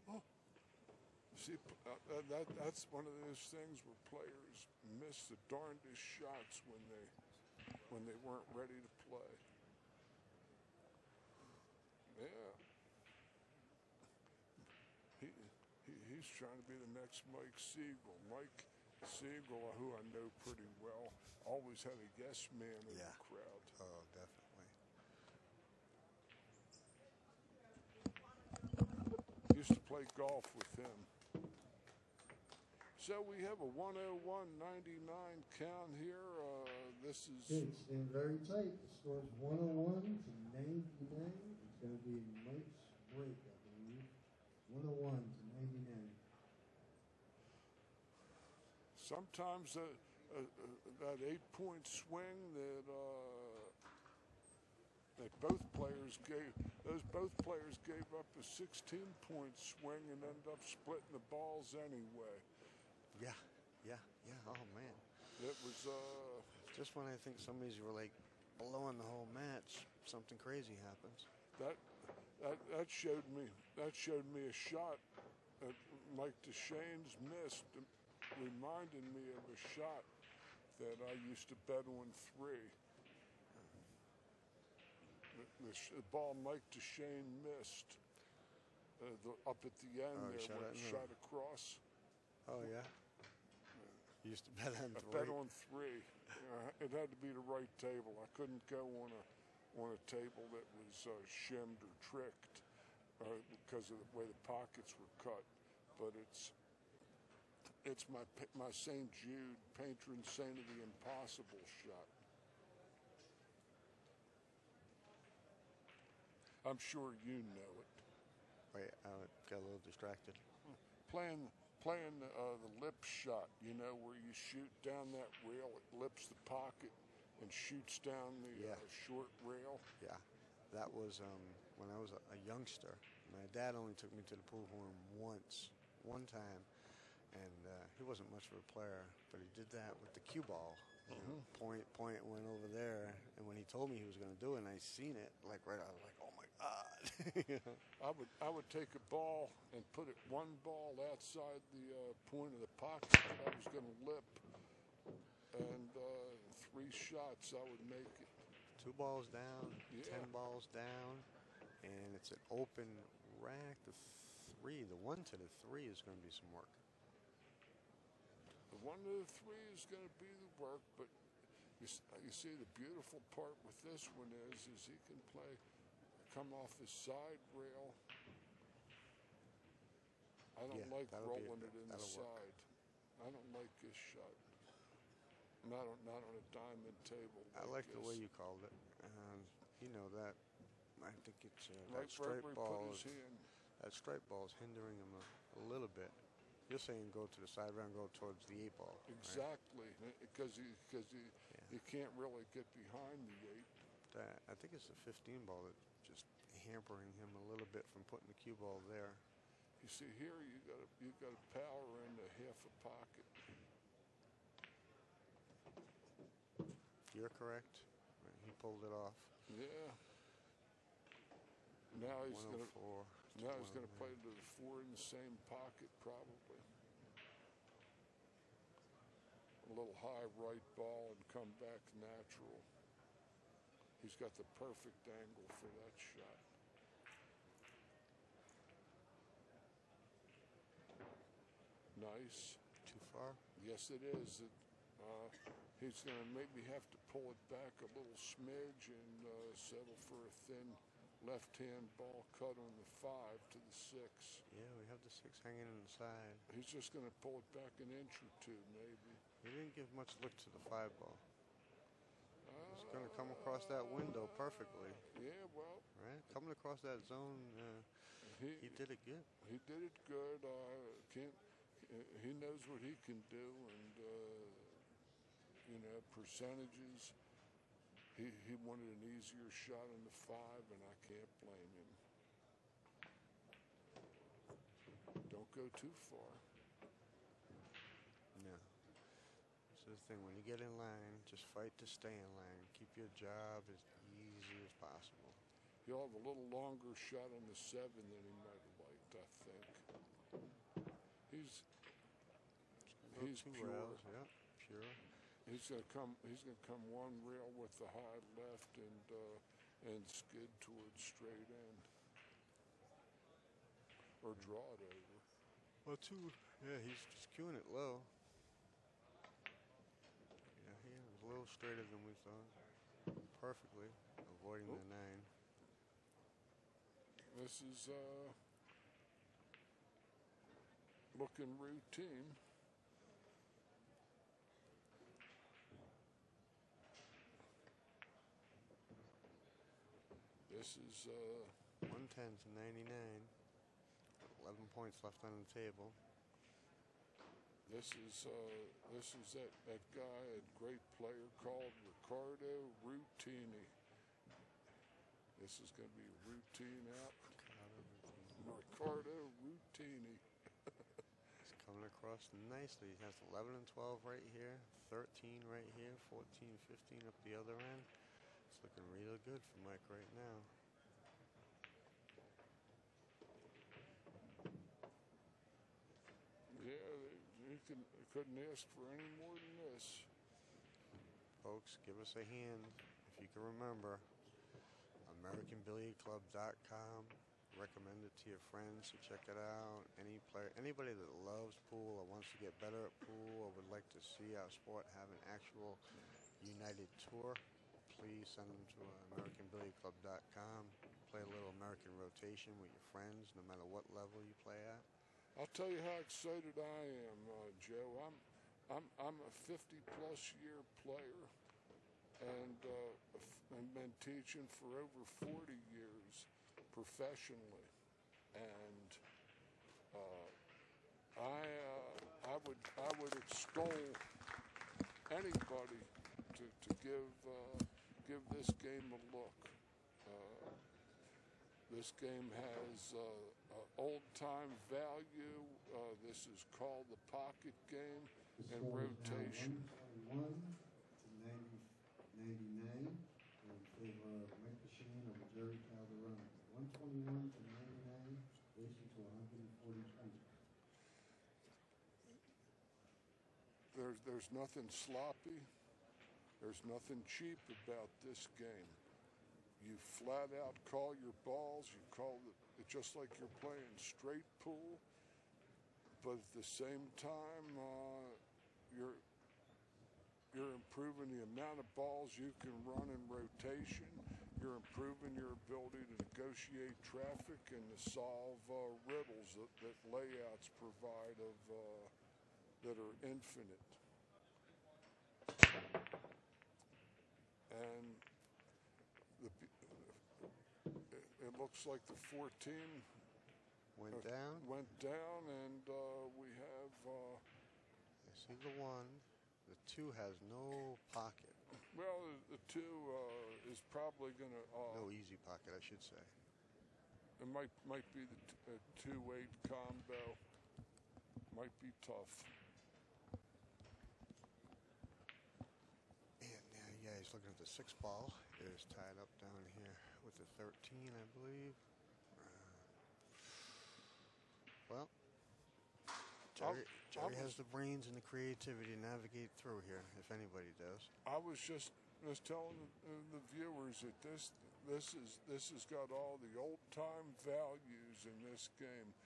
Oh, see, that's one of those things where players miss the darndest shots when they weren't ready to play. Yeah. He's trying to be the next Mike Siegel. Mike Siegel, who I know pretty well, always had a yes man in the crowd. Oh, definitely. Used to play golf with him. So we have a 101-99 count here. This is... It's been very tight. The score's 101 to 99. It's going to be Mike's break, I believe. 101 to 99. Sometimes that 8-point swing that both players gave up a 16-point swing and ended up splitting the balls anyway. Yeah. Oh man. It was just when I think somebody's like blowing the whole match, something crazy happens. That showed me a shot that Mike Dechaine's missed. Reminded me of a shot that I used to bet on 3. The ball Mike Dechaine missed up at the end there when it shot across. Oh yeah. You used to bet on 3. I bet on 3. It had to be the right table. I couldn't go on a table that was shimmed or tricked because of the way the pockets were cut. But it's my St. Jude, patron saint of the impossible shot. I'm sure you know it. Wait, I got a little distracted. Playing the lip shot, you know, where you shoot down that rail, it lips the pocket and shoots down the short rail. Yeah, that was when I was a youngster. My dad only took me to the pool room one time, and he wasn't much of a player, but he did that with the cue ball. You know, point went over there, and when he told me he was going to do it, and I seen it, I was like, oh my God. You know? I would take a ball and put it one ball outside the point of the pocket that I was going to lip, and 3 shots I would make it. 2 balls down, 10 balls down, and it's an open rack. The 3, the 1 to the 3 is going to be some work. The 1 to the 3 is going to be the work, but you see the beautiful part with this one is he can come off his side rail I don't Yeah, like that'll be rolling good. it in the That'll work. side. I don't like this shot. Not on a diamond table. I like the way this. you called it. You know that. I think it's Right that straight where he ball. put his hand. That straight ball is hindering him a little bit. You're saying go to the side round, go towards the 8 ball. Exactly, because Yeah. he can't really get behind the 8. I think it's the 15 ball that's just hampering him a little bit from putting the cue ball there. You see here, you got to power into half a pocket. You're correct. Right, he pulled it off. Yeah. Now he's gonna 104. play to the 4 in the same pocket probably. A little high right ball and come back natural. He's got the perfect angle for that shot. Nice. Too far? Yes, it is. He's going to maybe have to pull it back a little smidge and settle for a thin left-hand ball cut on the 5 to the 6. Yeah, we have the 6 hanging on the side. He's just going to pull it back an inch or 2, maybe. He didn't give much look to the 5 ball. It's going to come across that window perfectly. Yeah, well. Right? Coming across that zone, he did it good. He did it good. He knows what he can do, and percentages. He wanted an easier shot on the 5, and I can't blame him. Don't go too far. No. This is the thing. When you get in line, just fight to stay in line. Keep your job as easy as possible. He'll have a little longer shot on the 7 than he might have liked, I think. He's pure. Rails, yeah, pure. He's gonna come one rail with the high left and skid towards straight end, or draw it over. Well, he's just cueing it low. Yeah, he was a little straighter than we thought. Perfectly avoiding the 9. This is looking routine. This is 110 to 99. 11 points left on the table. This is that guy, a great player called Ricardo Routini. This is going to be routine out. Ricardo Routini. He's coming across nicely. He has 11 and 12 right here, 13 right here, 14, 15 up the other end. It's looking real good for Mike right now. Yeah, you couldn't ask for any more than this. Folks, give us a hand if you can remember. AmericanBilliardClub.com. Recommend it to your friends to check it out. Anybody that loves pool or wants to get better at pool or would like to see our sport have an actual united tour, please send them to AmericanBilliardClub.com. Play a little American rotation with your friends, no matter what level you play at. I'll tell you how excited I am, Joe. I'm a 50-plus year player, and been teaching for over 40 years professionally, and I would extol anybody to give this game a look. This game has old-time value. This is called the pocket game and rotation. 121 to 99 in favor of Mike Dechaine over Yerry Calderone. 121 to 99, racing to 140 points. There's nothing sloppy. There's nothing cheap about this game. You flat out call your balls. You call it just like you're playing straight pool, but at the same time, you're improving the amount of balls you can run in rotation. you're improving your ability to negotiate traffic and to solve riddles that layouts provide that are infinite. And it looks like the 14 Went down. Went down, and we have. I see the 1. The 2 has no pocket. Well, the 2 is probably going to. No easy pocket, I should say. It might be the 2-8 combo. Might be tough. And yeah, he's looking at the 6 ball. It is tied up down here with the 13, I believe. Well, Jerry has the brains and the creativity to navigate through here, if anybody does. I was just telling the viewers that this has got all the old time values in this game.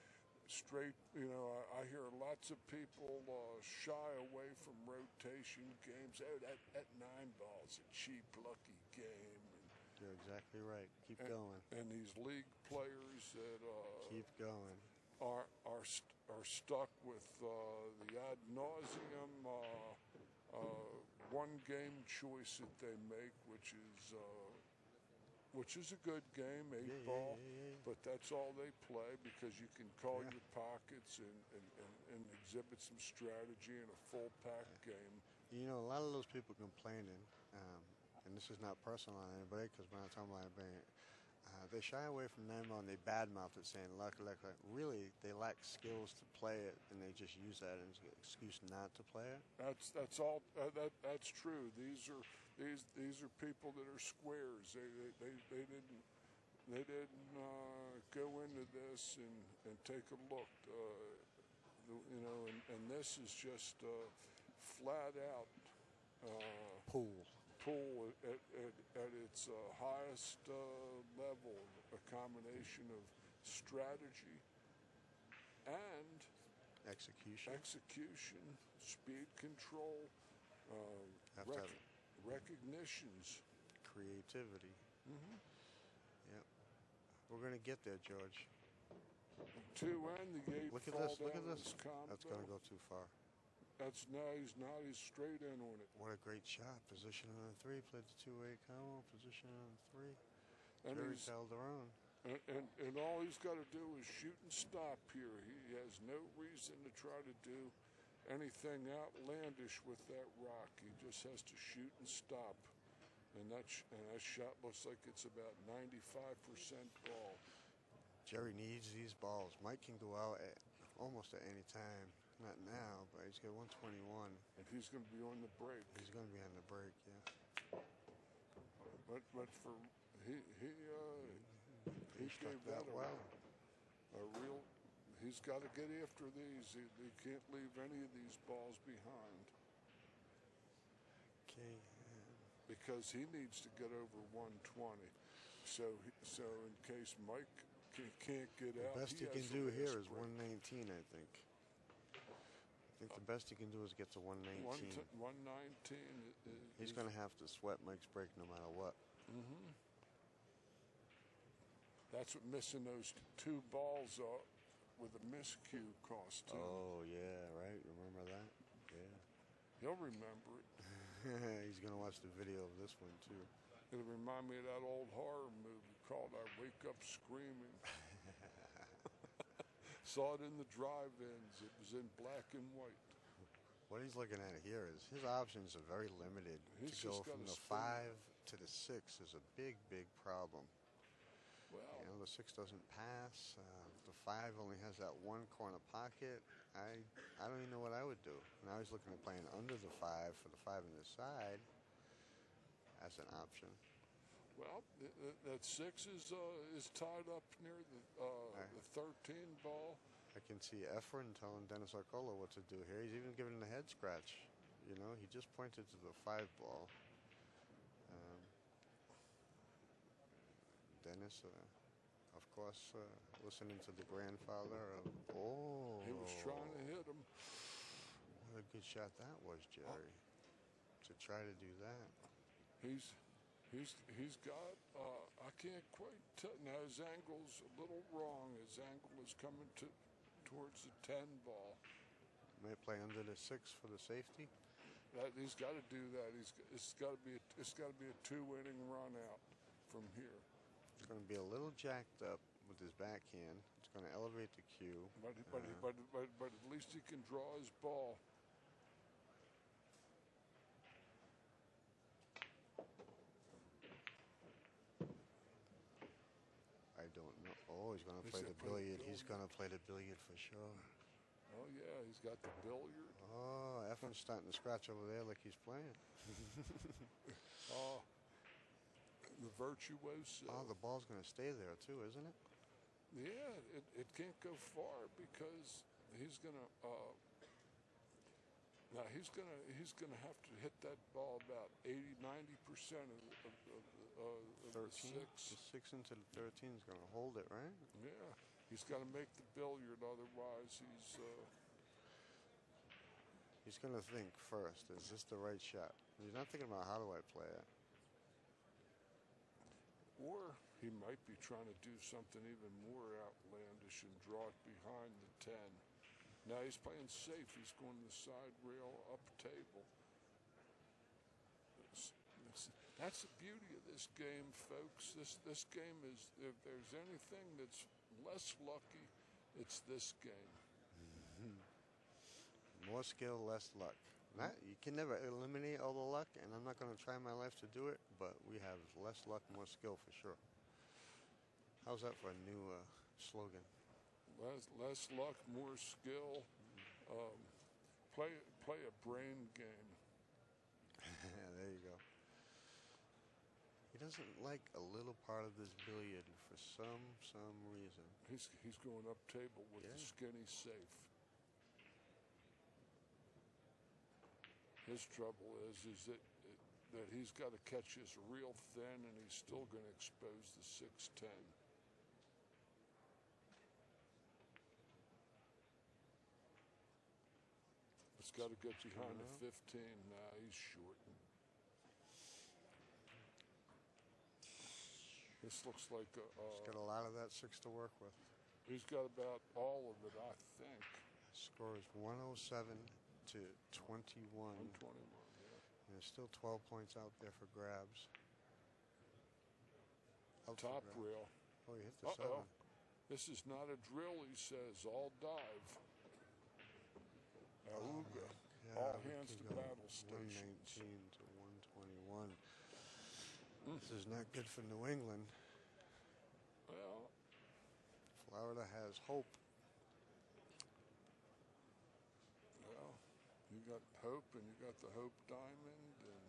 Straight, I hear lots of people shy away from rotation games. Oh, that 9 ball's a cheap, lucky game. You're exactly right. Keep going. And these league players that keep going are stuck with the ad nauseum one game choice that they make, which is a good game, 8 ball, but that's all they play because you can call your pockets and exhibit some strategy in a full pack game. A lot of those people complaining, and this is not personal on anybody because when I'm talking about anybody, they shy away from them and they badmouth it saying luck. Really, they lack skills to play it, and they just use that as an excuse not to play it. That's all. That's true. These are people that are squares. They didn't go into this and take a look. And this is just flat out pool at its highest level, a combination of strategy and execution, speed control, recognitions, creativity. Mm-hmm. Yep, we're gonna get there, George. 2 and the 8. Look at this. Look at this. That's gonna go too far. That's he's straight in on it. What a great shot. Position on the 3. Played the 2-8 combo. Position on the 3. And Yerry Calderone. And all he's got to do is shoot and stop here. He has no reason to try to do anything outlandish with that rock. He just has to shoot and stop. And that shot looks like it's about 95% ball. Jerry needs these balls. Mike can go out almost at any time. Not now, but he's got 121. And he's going to be on the break. He's going to be on the break, yeah. But for he struck gave that well. A real. He's got to get after these. He can't leave any of these balls behind. Okay. Because he needs to get over 120. So in case Mike can't get out, the best he can do here is 119, I think. I think the best he can do is get to 119. 119. He's going to have to sweat Mike's break no matter what. Mm-hmm. That's what missing those 2 balls with a miscue cost him. Oh, yeah, right. Remember that? Yeah. He'll remember it. He's going to watch the video of this one, too. It'll remind me of that old horror movie called I Wake Up Screaming. Saw it in the drive-ins. It was in black and white. What he's looking at here is his options are very limited. He's to go from the 5 to the 6 is a big, big problem. Well, the 6 doesn't pass. The 5 only has that 1 corner pocket. I don't even know what I would do. Now he's looking at playing under the 5 for the 5 on the side as an option. Well, that 6 is tied up near the 13 ball. I can see Efren telling Dennis Arcola what to do here. He's even giving him a head scratch. He just pointed to the 5 ball. Dennis, of course, listening to the grandfather of. Oh, he was trying to hit him. What a good shot that was, Jerry. To try to do that. He's He's got. I can't quite tell. Now his angle's a little wrong. His angle is coming towards the 10 ball. May play under the 6 for the safety. He's got to do that. It's got to be a 2-inning run out from here. It's going to be a little jacked up with his backhand. It's going to elevate the cue. But at least he can draw his ball. I don't know. Oh, he's going to play the billiard. He's going to play the billiard for sure. Oh, yeah, he's got the billiard. Oh, Effen's starting to scratch over there like he's playing. Oh, the virtuoso. Oh, the ball's going to stay there too, isn't it? Yeah, it can't go far because he's gonna. Now he's gonna have to hit that ball about 80-90% of the 13. 6. The 6 into the 13 is going to hold it, right? Yeah, he's got to make the billiard, otherwise He's going to think first, is this the right shot? He's not thinking about how do I play it. Or he might be trying to do something even more outlandish and draw it behind the 10. Now he's playing safe. He's going to the side rail up table. That's the beauty of this game, folks. This game is, if there's anything that's less lucky, it's this game. More skill, less luck. You can never eliminate all the luck, and I'm not going to try my life to do it, but we have less luck, more skill for sure. How's that for a new slogan? Less luck, more skill. Play a brain game. There you go. He doesn't like a little part of this billiard for some reason. He's going up table with the skinny safe. His trouble is that he's got to catch his real thin, and he's still going to expose the 6-10. It's got to get behind the 15. Nah, he's shorting. This looks like he's got a lot of that 6 to work with. He's got about all of it, I think. Score is 107 to 21. 121, yeah. And there's still 12 points out there for grabs. Top rail. Oh, he hit the 7. This is not a drill, he says. All dive. Auga. All hands to battle stations. 119 to 121. This is not good for New England. Well, Florida has hope. Well, you got hope, and you got the Hope Diamond, and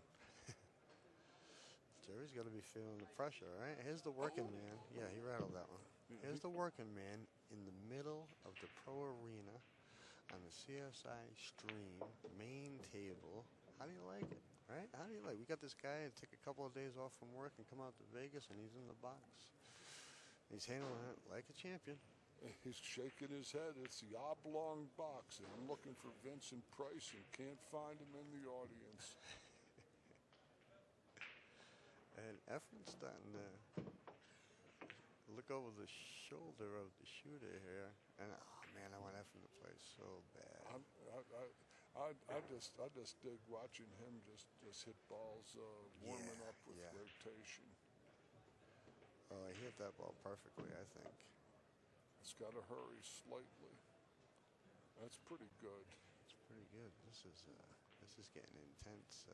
Jerry's got to be feeling the pressure, right? Here's the working man. Yeah, he rattled that one. Here's the working man in the middle of the pro arena on the CSI stream main table. How do you like it, right? How do you like? We got this guy that took a couple of days off from work and come out to Vegas, and he's in the box. He's handling it like a champion. he's shaking his head. It's the oblong box, and I'm looking for Vincent Price and can't find him in the audience. And Effen's starting to look over the shoulder of the shooter here, and oh man, I want Effen to play so bad. I just dig watching him just hit balls, warming up with rotation. Oh, he hit that ball perfectly, I think. It's got to hurry slightly. That's pretty good. It's pretty good. This is getting intense.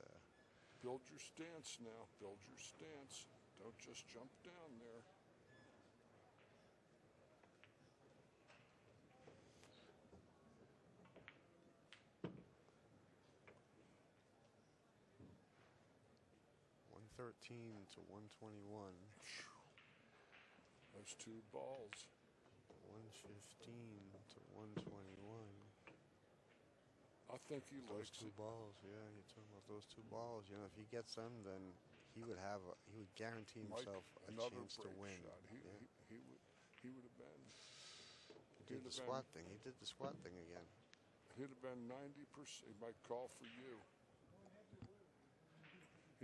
Build your stance now. Build your stance. Don't just jump down there. $113 to $121. Those 2 balls. $115 to $121. I think he those likes 2 balls. Yeah, you're talking about those 2 balls. You know, if he gets them, then he would guarantee himself a chance to win. Shot. He would have been. He did the squat thing. He did the squat thing again. He'd have been 90%. He might call for you.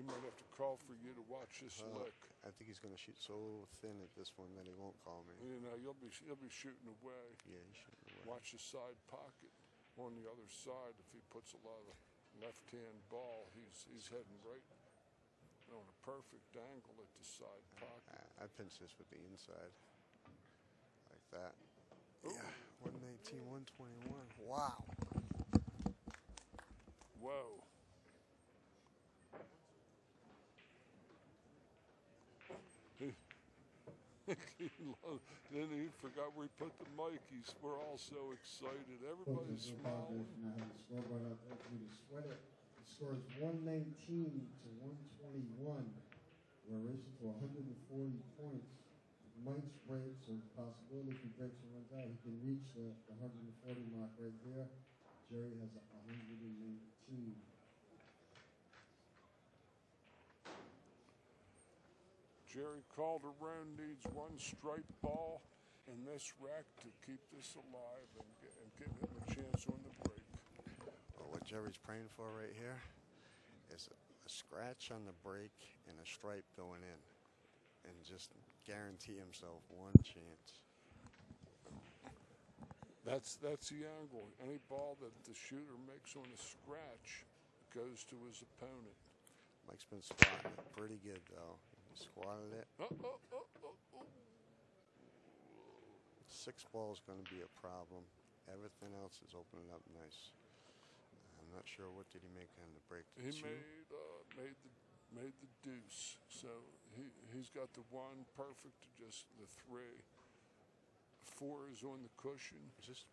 He might have to call for you to watch this lick. I think he's going to shoot so thin at this one that he won't call me. You know, you'll be shooting away. Yeah, he's shooting away. Watch the side pocket on the other side. If he puts a lot of left-hand ball, he's heading right on a perfect angle at the side pocket. I pinch this with the inside, like that. Ooh. Yeah, 119, 121. Wow. Whoa. Then he forgot where he put the mic. We're all so excited. Everybody's smiling. Scoreboard out there for you to sweat it. The score is 119 to 121. We're racing for 140 points. Mike's breaks, so there's a possibility if he breaks and runs out, he can reach the 140 mark right there. Jerry has 119. Jerry Calderone needs one striped ball in this rack to keep this alive and give him a chance on the break. Well, what Jerry's praying for right here is a scratch on the break and a stripe going in, and just guarantee himself one chance. That's the angle. Any ball that the shooter makes on a scratch goes to his opponent. Mike's been squatting it pretty good though. He squatted it. 6 ball is going to be a problem. Everything else is opening up nice. I'm not sure what did he make on the break. He made the deuce. So he's got the 1 perfect to just the 3. 4 is on the cushion. Is this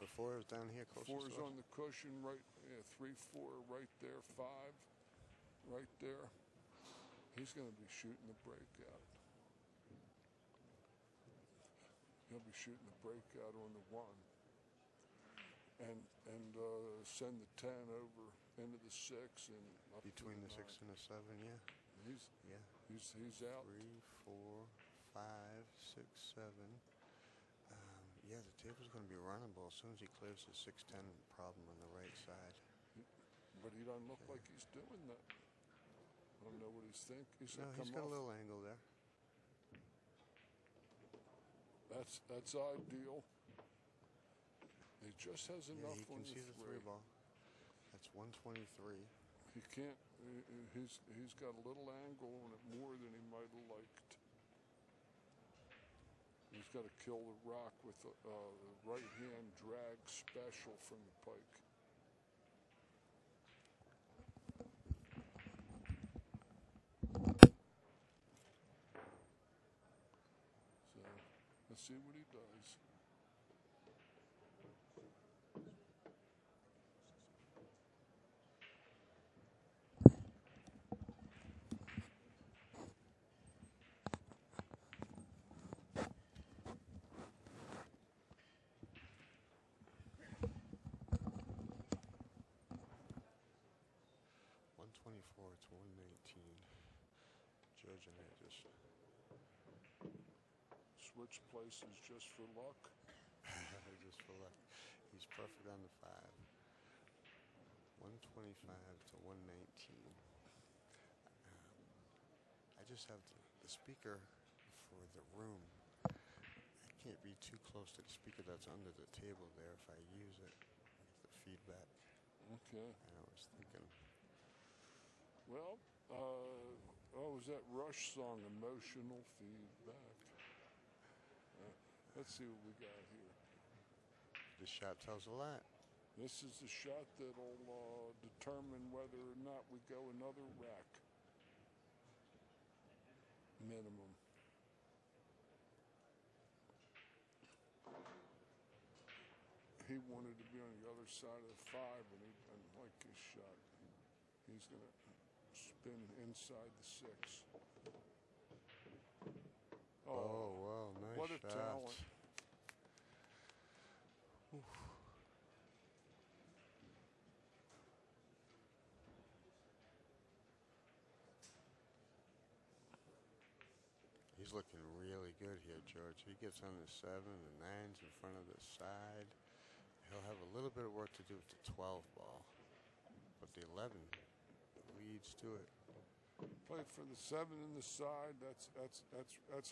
the 4 is down here close? 4 is on the cushion, right? Yeah, 3, 4, right there. 5, right there. He's going to be shooting the breakout. He'll be shooting the breakout on the 1, and send the 10 over into the 6 and up between the 6 and the 7. Yeah. He's out. 3, 4, 5, 6, 7. Yeah, the table's going to be runnable as soon as he clears the 6-10 problem on the right side. But he doesn't look like he's doing that. I don't know what he's thinking. He's got a little angle there. That's ideal. He just has enough you on can see the 3 ball. That's 123. He can't. He's got a little angle on it more than he might have liked. He's got to kill the rock with a right-hand drag special from the pike. So let's see what he does. It's 119. Judge and I just switch places just for luck. Just for luck. He's perfect on the 5. 125 to 119. I just have the speaker for the room. I can't be too close to the speaker that's under the table there if I use it. The feedback. Okay. I was thinking. Well, was that Rush song, Emotional Feedback? Let's see what we got here. This shot tells a lot. This is the shot that'll determine whether or not we go another rack. Minimum. He wanted to be on the other side of the 5, and he didn't like his shot. He's going to spin inside the 6. Oh, wow, nice what a shot. talent. Oof. He's looking really good here, George. He gets on the 7, the 9's in front of the side. He'll have a little bit of work to do with the 12 ball, but the 11 leads to it. Played for the 7 in the side. That's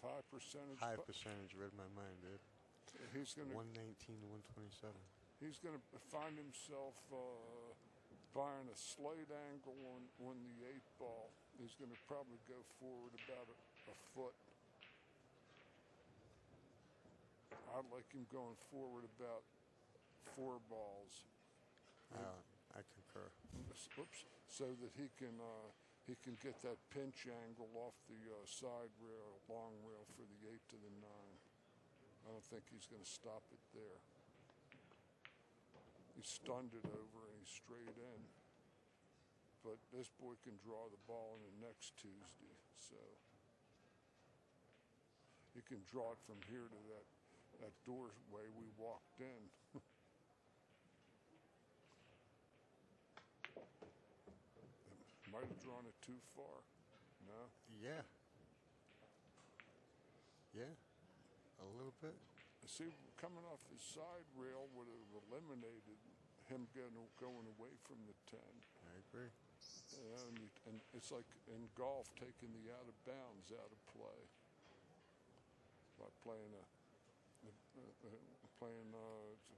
high percentage. High percentage, read my mind, dude. He's gonna 119 to 127. he's gonna find himself buying a slight angle on the 8 ball. He's gonna probably go forward about a foot. I'd like him going forward about 4 balls. I concur. Oops, so that he can get that pinch angle off the side rail, long rail for the 8 to the 9. I don't think he's going to stop it there. He stunned it over and he's straight in. But this boy can draw the ball in the next Tuesday, so he can draw it from here to that doorway we walked in. Might have drawn it too far. No? Yeah. Yeah. A little bit. See, coming off the side rail would have eliminated him going away from the 10. I agree. And it's like in golf, taking the out of bounds out of play by playing to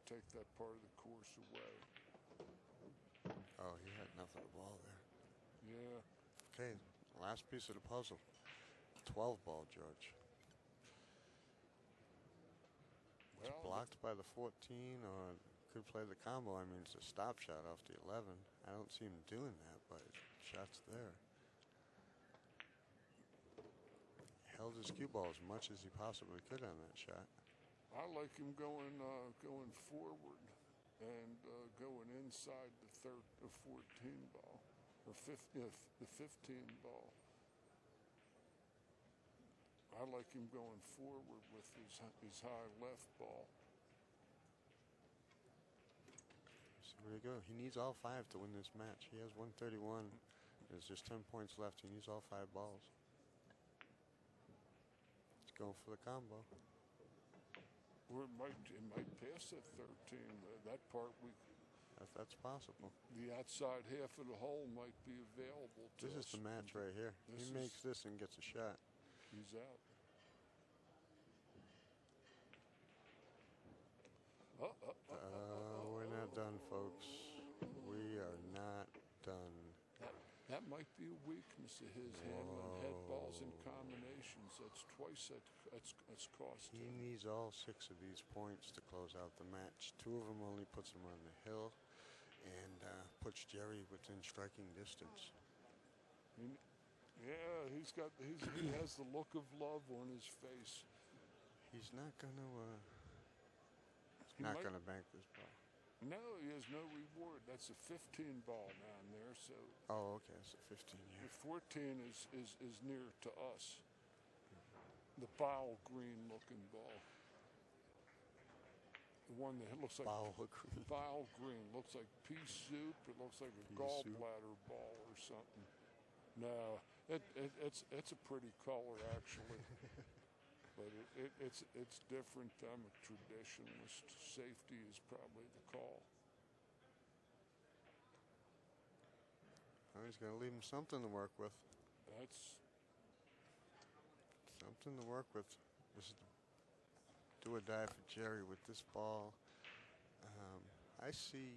take that part of the course away. Oh, he had nothing to ball there. Yeah. Okay, last piece of the puzzle. 12 ball, George. It's Well, blocked by the 14, or could play the combo. I mean, it's a stop shot off the 11. I don't see him doing that, but shot's there. Held his cue ball as much as he possibly could on that shot. I like him going forward and going inside the 14 ball or the 15 ball. I like him going forward with his high left ball. So there you go. He needs all 5 to win this match. He has 131. There's just 10 points left. He needs all 5 balls. He's going for the combo. Or it might pass at 13. That part That's possible. the outside half of the hole might be available to This us. is the match right here. He makes this and gets a shot. He's out. We're not done, folks. We are not done. That might be a weakness of his, handling head balls and combinations. That's twice that's cost He him. needs all 6 of these points to close out the match. 2 of them only puts him on the hill and puts Yerry within striking distance. Yeah, he has the look of love on his face. He's not gonna bank this ball. No, he has no reward. That's a 15 ball down there. So Oh, okay, so 15. the Yeah. 14 is near to us. The bile green looking ball. The one that looks like Bile green. bile green. Looks like pea soup. It looks like a Pea gallbladder ball or something. No, it's a pretty color actually. But it's different. I'm a traditionalist. Safety is probably the call. Oh, he's gonna leave him something to work with. That's Something to work with. This is do or die for Yerry with this ball. I see.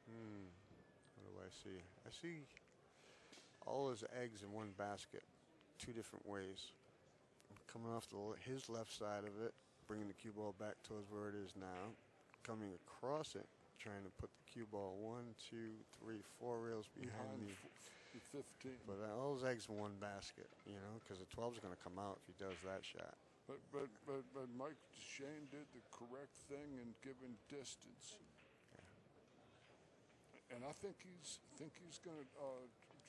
What do I see? I see all his eggs in one basket, 2 different ways. Coming off his left side of it, bringing the cue ball back towards where it is now, coming across it, trying to put the cue ball 1, 2, 3, 4 rails behind behind me. the 15. But all his eggs in one basket, because the 12 is going to come out if he does that shot. But Mike Dechaine did the correct thing in giving distance. And I think he's going to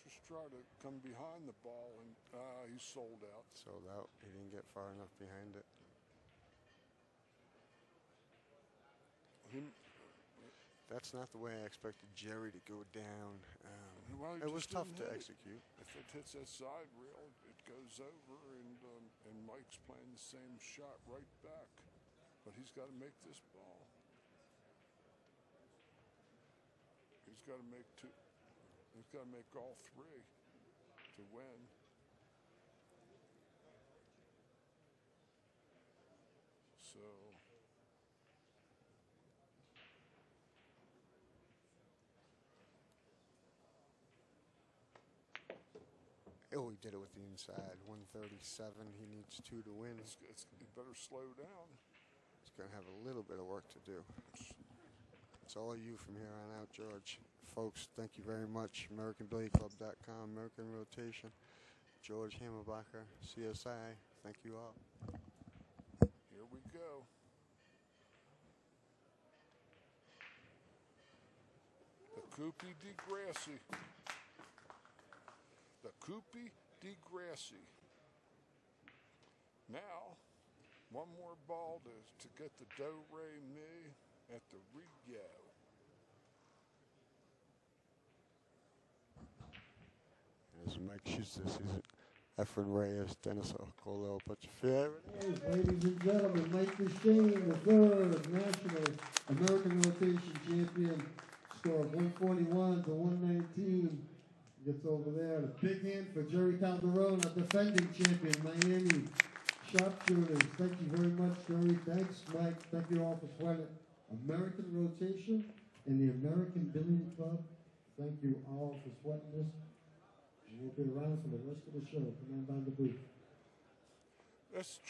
just try to come behind the ball, and he's sold out. Sold out. He didn't get far enough behind it. That's not the way I expected Yerry to go down. Well, It was just tough didn't to hit it. execute. If it hits that side rail, it goes over, and Mike's playing the same shot right back. But he's got to make this ball. He's got to make 2. He's got to make all 3. to win. So Oh, he did it with the inside. 137. He needs 2 to win. you better slow down. He's going to have a little bit of work to do. It's all you from here on out, George. Folks, thank you very much. AmericanBilliardClub.com, American Rotation. George Hammerbacher, CSI. Thank you all. Here we go. The Coupe de Gracie. The Coupe de Gracie. Now, one more ball to get the do-re-mi at the Rio. As Mike shoots this, he's Efren Reyes, Dennis O'Colo, put your favorite. Ladies and gentlemen, Mike Dechaine, the third national American rotation champion, score of 141 to 119. Gets over there. The big hand for Yerry Calderone, a defending champion, Miami sharpshooters. Thank you very much, Yerry. Thanks, Mike. Thank you all for sweating. American rotation and the American Billiard Club. Thank you all for sweating this. And we'll be around for the rest of the show. Come on down the booth. That's